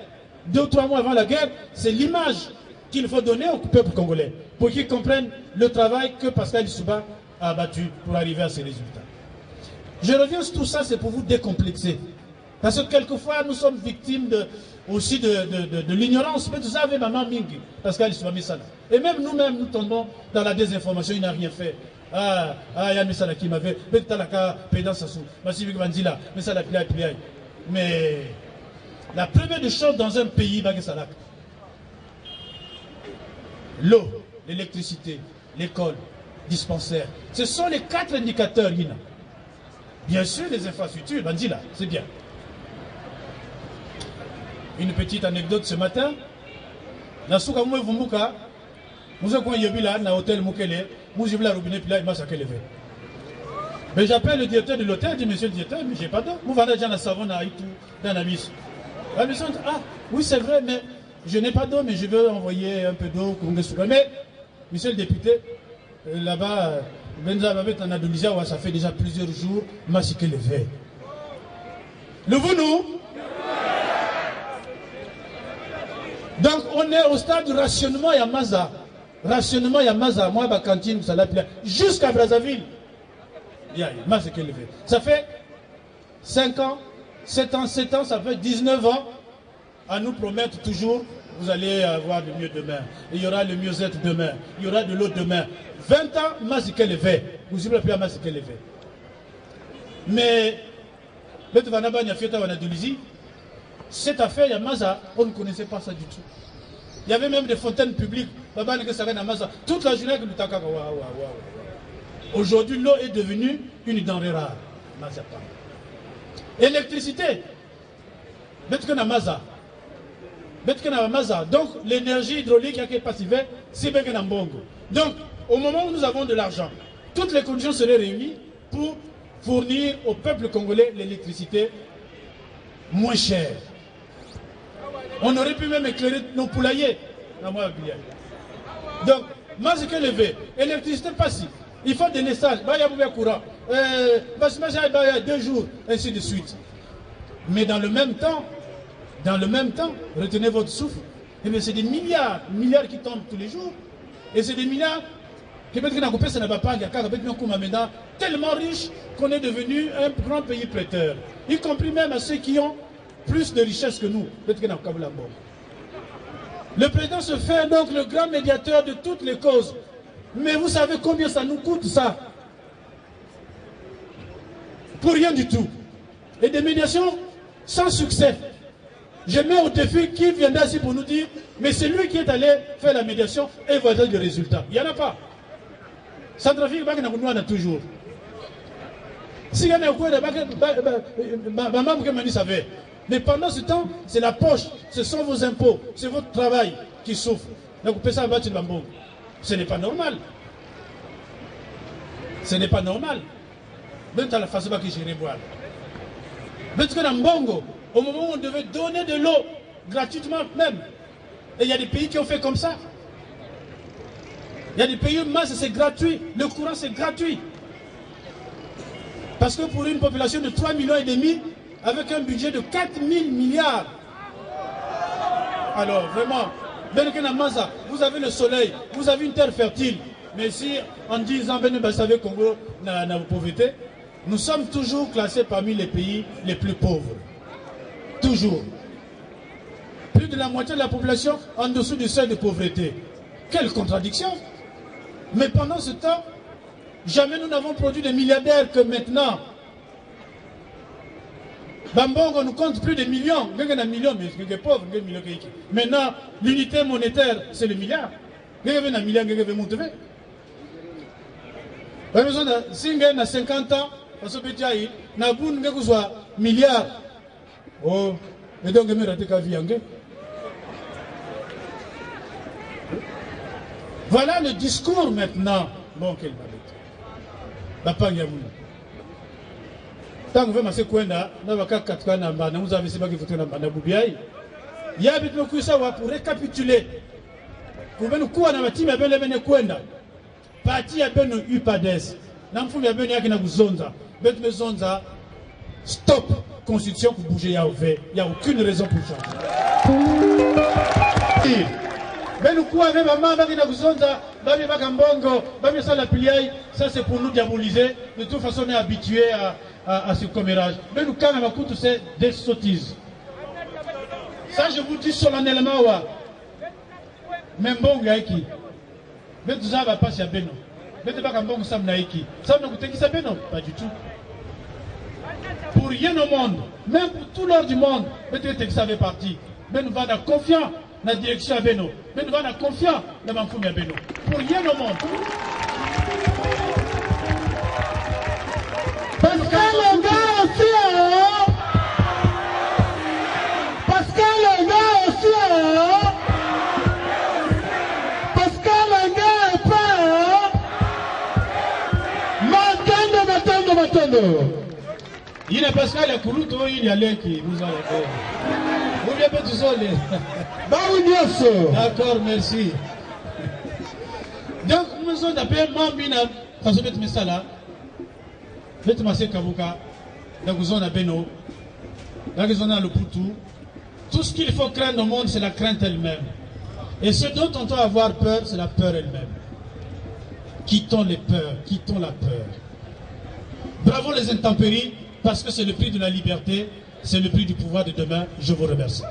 2 ou 3 mois avant la guerre, c'est l'image qu'il faut donner au peuple congolais, pour qu'ils comprennent le travail que Pascal Lissouba a abattu pour arriver à ces résultats. Je reviens sur tout ça, c'est pour vous décomplexer. Parce que quelquefois, nous sommes victimes aussi de l'ignorance. Mais vous savez, maman Mingi, Pascal Lissouba Missala. Et même nous-mêmes, nous tombons dans la désinformation, il n'a rien fait. Yann Missala qui m'avait, mais la première des choses dans un pays, l'eau, l'électricité, l'école, dispensaire, ce sont les 4 indicateurs, Yina. Bien sûr, les infrastructures, Bandila, c'est bien. Une petite anecdote ce matin. Dans ce cas, nous avons un hôtel Mukele, nous avons un robinet, puis là, il m'a saqué le verre. Mais j'appelle le directeur de l'hôtel, je dis, monsieur le directeur, mais j'ai pas d'eau. Vous vendez déjà la savon à Haïtou, dans la mise. La maison dit, ah, oui, c'est vrai, mais je n'ai pas d'eau, mais je veux envoyer un peu d'eau. Mais, monsieur le député, là-bas, ça fait déjà plusieurs jours, il m'a saqué le verre. Le vous-nous? Donc, on est au stade du rationnement Yamaza. Rationnement Yamaza, moi, ma cantine, jusqu'à Brazzaville. Ça fait 5 ans, 7 ans, ça fait 19 ans à nous promettre toujours, vous allez avoir le mieux demain. Il y aura le mieux-être demain. Il y aura de l'eau demain. 20 ans, Mazike levé. Vous avez plus à Mazike levé. Mais, cette affaire, Yamaza, on ne connaissait pas ça du tout. Il y avait même des fontaines publiques. Toute la journée, aujourd'hui, l'eau est devenue une denrée rare. Électricité. Donc, l'énergie hydraulique qui est passive, c'est bien que Bongo. Donc, au moment où nous avons de l'argent, toutes les conditions seraient réunies pour fournir au peuple congolais l'électricité moins chère. On aurait pu même éclairer nos poulaillers. Donc, moi, c'est que levé. Électricité passive. Il faut des naissances. Il y a courant. Il y a 2 jours, ainsi de suite. Mais dans le même temps, retenez votre souffle. Et c'est des milliards qui tombent tous les jours. Et c'est des milliards qui tellement riches qu'on est devenu un grand pays prêteur. Y compris même à ceux qui ont plus de richesses que nous. Le président se fait donc le grand médiateur de toutes les causes. Mais vous savez combien ça nous coûte, ça? Pour rien du tout. Et des médiations sans succès. Je mets au défi qui viendra ici pour nous dire, mais c'est lui qui est allé faire la médiation et voilà le résultat. Il n'y en a pas. Centrafrique, on a toujours. Si il y en a mais pendant ce temps, c'est la poche, ce sont vos impôts, c'est votre travail qui souffre. Donc, ce n'est pas normal. Ce n'est pas normal. Même dans la façon que j'irai voir. Même dans Mbongo, au moment où on devait donner de l'eau, gratuitement même, et il y a des pays qui ont fait comme ça. Il y a des pays où c'est gratuit, le courant c'est gratuit. Parce que pour une population de 3,5 millions, avec un budget de 4 000 milliards. Alors vraiment, vous avez le soleil, vous avez une terre fertile. Mais si en 10 ans, vous savez Congo n'a pas de pauvreté, nous sommes toujours classés parmi les pays les plus pauvres. Toujours. Plus de la moitié de la population en dessous du seuil de pauvreté. Quelle contradiction! Mais pendant ce temps, jamais nous n'avons produit des milliardaires que maintenant. Bambongo nous compte plus de millions. Maintenant, l'unité monétaire, c'est le milliard. Si on a 50 ans, parce que on a milliard. Oh, mais donc on a raté la vie. Voilà le discours maintenant. Bon, quel ballet. Tant que vous avez kwenda na wakaka tukana mbana vous avez sema kifutu na mbana bubiai ya bitu kuisa wa pour récapituler kubenu kuwa na matimu ya bele bene kwenda parti ya beno UPADES na mfumo ya beno yake na kuzonza betu mezonza stop constitution pour bouger ya ouvert il y a aucune raison pour changer beno kuwa avec maman baki na kuzonza babi baka mbongo babi sala piliai ça c'est pour nous diaboliser de toute façon on est habitué à ce commérage. Mais nous, quand même, c'est des sottises. Ça, je vous dis solennellement, même bon, Gaïki. Mais tout ça va passer à Beno. Mais tu vas pas bon, Sam Naïki. Ça ne coûte qui ça, Beno? Pas du tout. Pour rien au monde, même pour tout l'ordre du monde, mais tu sais que ça fait partie. Mais nous allons confiant dans la direction à Beno. Mais nous allons confiant dans la famille à Beno. Pour rien au monde. Pascal Enga aussi, Pascal Enga aussi, Pascal Enga est pas, Matendo. Il y a Pascal et Kourouto, il y a l'un qui nous a fait. Vous bien tout seul. D'accord, merci. Donc, nous sommes appelés Mambina, parce que nous sommes là. Tout ce qu'il faut craindre au monde, c'est la crainte elle-même. Et ce dont on doit avoir peur, c'est la peur elle-même. Quittons les peurs, quittons la peur. Bravo les intempéries, parce que c'est le prix de la liberté, c'est le prix du pouvoir de demain. Je vous remercie.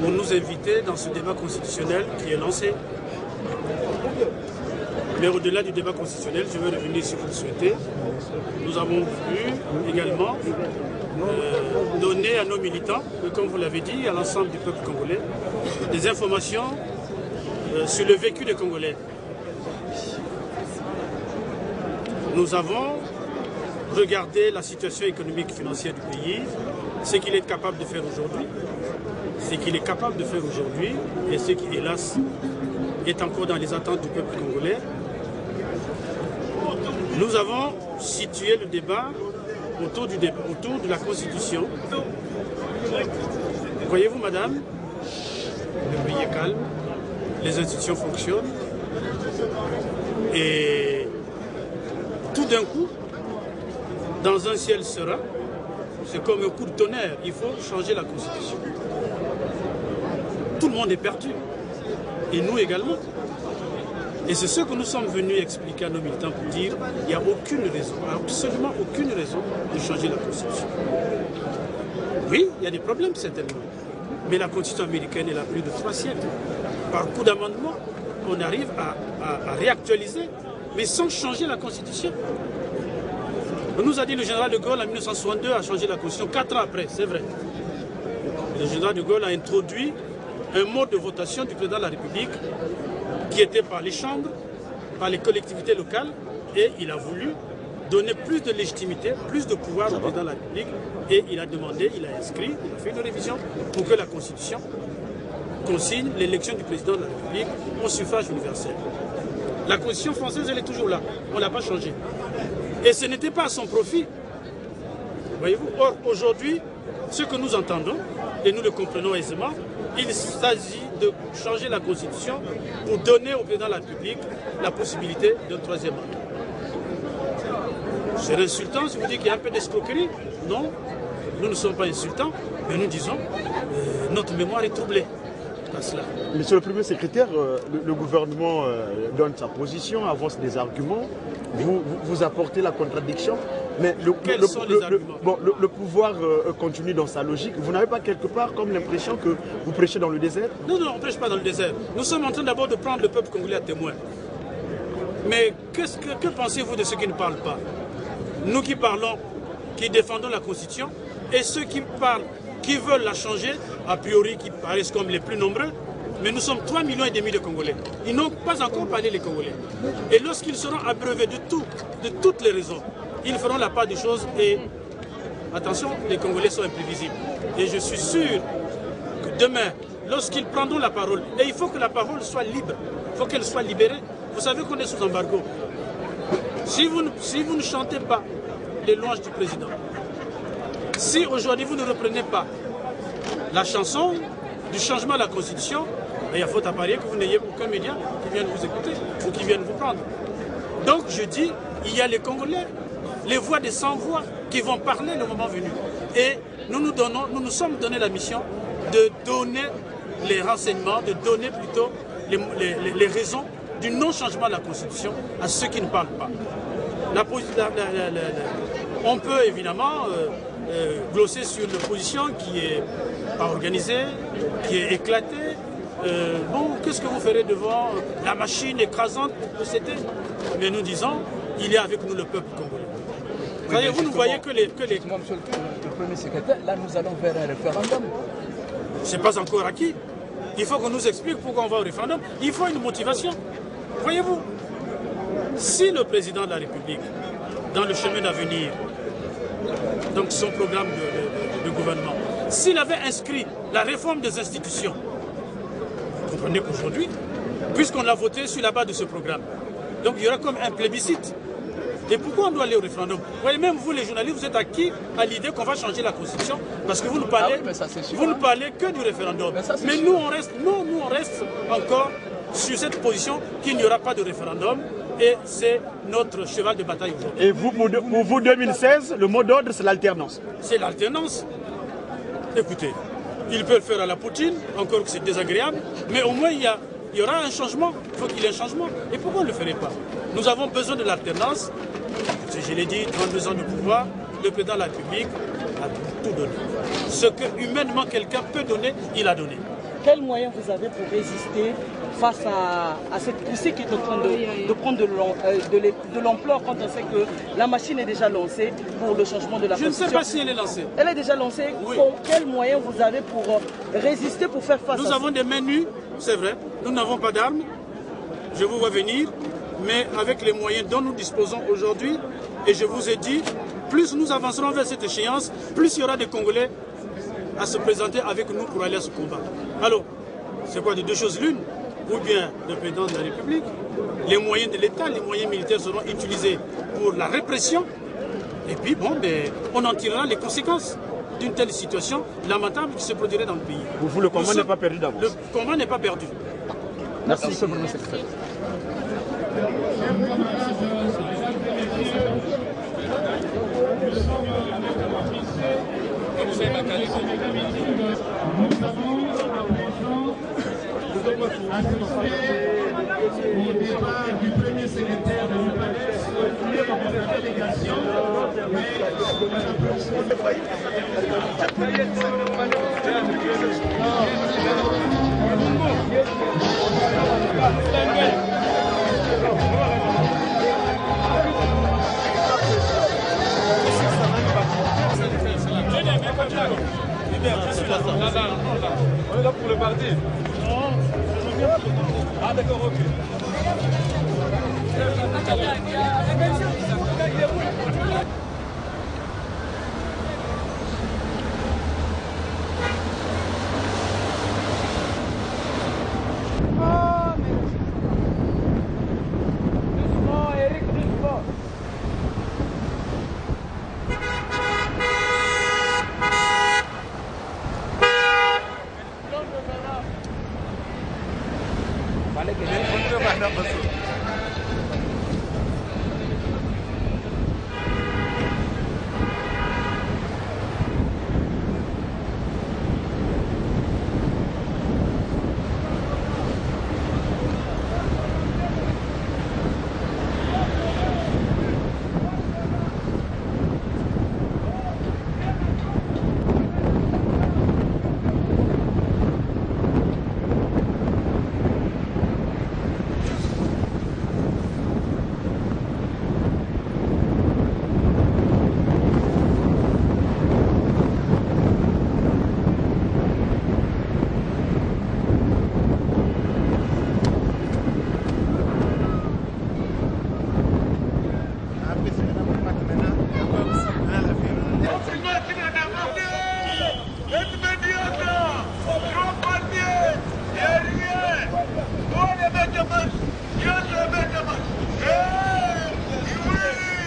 Pour nous inviter dans ce débat constitutionnel qui est lancé. Mais au-delà du débat constitutionnel, je veux revenir si vous le souhaitez. Nous avons voulu également donner à nos militants, comme vous l'avez dit, à l'ensemble du peuple congolais, des informations sur le vécu des Congolais. Nous avons regardé la situation économique et financière du pays, ce qu'il est capable de faire aujourd'hui, et ce qui, hélas, est encore dans les attentes du peuple congolais. Nous avons situé le débat autour de la Constitution. Voyez-vous, madame, le pays est calme, les institutions fonctionnent, et tout d'un coup, dans un ciel serein, c'est comme un coup de tonnerre, il faut changer la Constitution. Tout le monde est perdu, et nous également. Et c'est ce que nous sommes venus expliquer à nos militants pour dire qu'il n'y a aucune raison, absolument aucune raison de changer la Constitution. Oui, il y a des problèmes certainement, Mais la Constitution américaine, elle a plus de 3 siècles. Par coup d'amendement, on arrive à réactualiser, mais sans changer la Constitution. On nous a dit le général de Gaulle en 1962 a changé la Constitution 4 ans après, c'est vrai. Le général de Gaulle a introduit un mode de votation du président de la République qui était par les chambres, par les collectivités locales, et il a voulu donner plus de légitimité, plus de pouvoir au président de la République, et il a demandé, il a inscrit, il a fait une révision pour que la Constitution consigne l'élection du président de la République au suffrage universel. La Constitution française, elle est toujours là, on ne l'a pas changée. Et ce n'était pas à son profit. Voyez-vous, or aujourd'hui, ce que nous entendons, et nous le comprenons aisément, il s'agit de changer la Constitution pour donner au président de la République la possibilité d'un 3e mandat. C'est insultant si vous dites qu'il y a un peu d'escroquerie. Non, nous ne sommes pas insultants, mais nous disons notre mémoire est troublée à cela. Monsieur le Premier secrétaire, le gouvernement donne sa position, avance des arguments, vous apportez la contradiction, mais le pouvoir continue dans sa logique. Vous n'avez pas quelque part comme l'impression que vous prêchez dans le désert? Non, non, on ne prêche pas dans le désert. Nous sommes en train d'abord de prendre le peuple congolais à témoin. Mais que pensez-vous de ceux qui ne parlent pas? Nous qui parlons, qui défendons la Constitution, et ceux qui parlent, qui veulent la changer, a priori qui paraissent comme les plus nombreux, mais nous sommes 3,5 millions de Congolais. Ils n'ont pas encore parlé les Congolais. Et lorsqu'ils seront abreuvés de toutes les raisons, ils feront la part des choses et, attention, les Congolais sont imprévisibles. Et je suis sûr que demain, lorsqu'ils prendront la parole, et il faut que la parole soit libre, il faut qu'elle soit libérée. Vous savez qu'on est sous embargo. Si vous ne chantez pas les louanges du président, si aujourd'hui vous ne reprenez pas la chanson du changement de la Constitution, il y a faute à parier que vous n'ayez aucun média qui vienne vous écouter ou qui vienne vous prendre. Donc je dis, il y a les Congolais, les voix des sans-voix qui vont parler le moment venu. Et nous nous sommes donné la mission de donner les renseignements, de donner plutôt les raisons du non-changement de la Constitution à ceux qui ne parlent pas. On peut évidemment glosser sur une position qui est pas organisée, qui est éclatée. Bon, qu'est-ce que vous ferez devant la machine écrasante de CT? Mais nous disons, il y a avec nous le peuple congolais. Vous ne voyez que les... Monsieur le Premier secrétaire, là nous allons vers un référendum. Ce n'est pas encore acquis. Il faut qu'on nous explique pourquoi on va au référendum. Il faut une motivation. Voyez-vous, si le président de la République, dans le chemin d'avenir, donc son programme de gouvernement, s'il avait inscrit la réforme des institutions, vous comprenez qu'aujourd'hui, puisqu'on l'a voté sur la base de ce programme, donc il y aura comme un plébiscite. Et pourquoi on doit aller au référendum? Vous voyez, même vous les journalistes, vous êtes acquis à l'idée qu'on va changer la Constitution parce que vous ne parlez, ne parlez que du référendum. Mais nous on reste encore sur cette position qu'il n'y aura pas de référendum et c'est notre cheval de bataille aujourd'hui. Et vous, pour vous 2016, le mot d'ordre c'est l'alternance? C'est l'alternance. Écoutez, il peut le faire à la Poutine, encore que c'est désagréable, mais au moins il y aura un changement, il faut qu'il y ait un changement. Et pourquoi on ne le ferait pas? Nous avons besoin de l'alternance. Je l'ai dit, 32 ans de pouvoir, le président de la République a tout donné. Ce que humainement quelqu'un peut donner, il a donné. Quels moyens vous avez pour résister face à cette poussée qui est en train de prendre de l'ampleur quand on sait que la machine est déjà lancée pour le changement de la Constitution? Je ne sais pas si elle est lancée. Elle est déjà lancée. Oui. Quels moyens vous avez pour résister, pour faire face à ça? Nous avons des mains nues, c'est vrai. Nous n'avons pas d'armes. Je vous vois venir. Mais avec les moyens dont nous disposons aujourd'hui, et je vous ai dit, plus nous avancerons vers cette échéance, plus il y aura des Congolais à se présenter avec nous pour aller à ce combat. Alors, c'est quoi de deux choses l'une? Ou bien le président de la République, les moyens de l'État, les moyens militaires seront utilisés pour la répression, et puis bon, on en tirera les conséquences d'une telle situation lamentable qui se produirait dans le pays. Vous, le combat n'est pas perdu d'avance? Le combat n'est pas perdu. Merci, monsieur le secrétaire. Nous avons à présent assisté au départ du premier secrétaire de l'UPADES, de la délégation, mais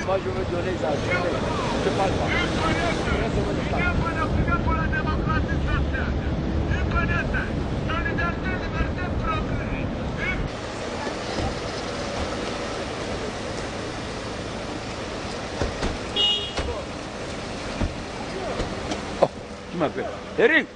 Moi, je veux donner ça. Je parle pas. Pour la démocratie sociale. Solidarité, liberté, progrès. Oh, tu m'appelles. Eric!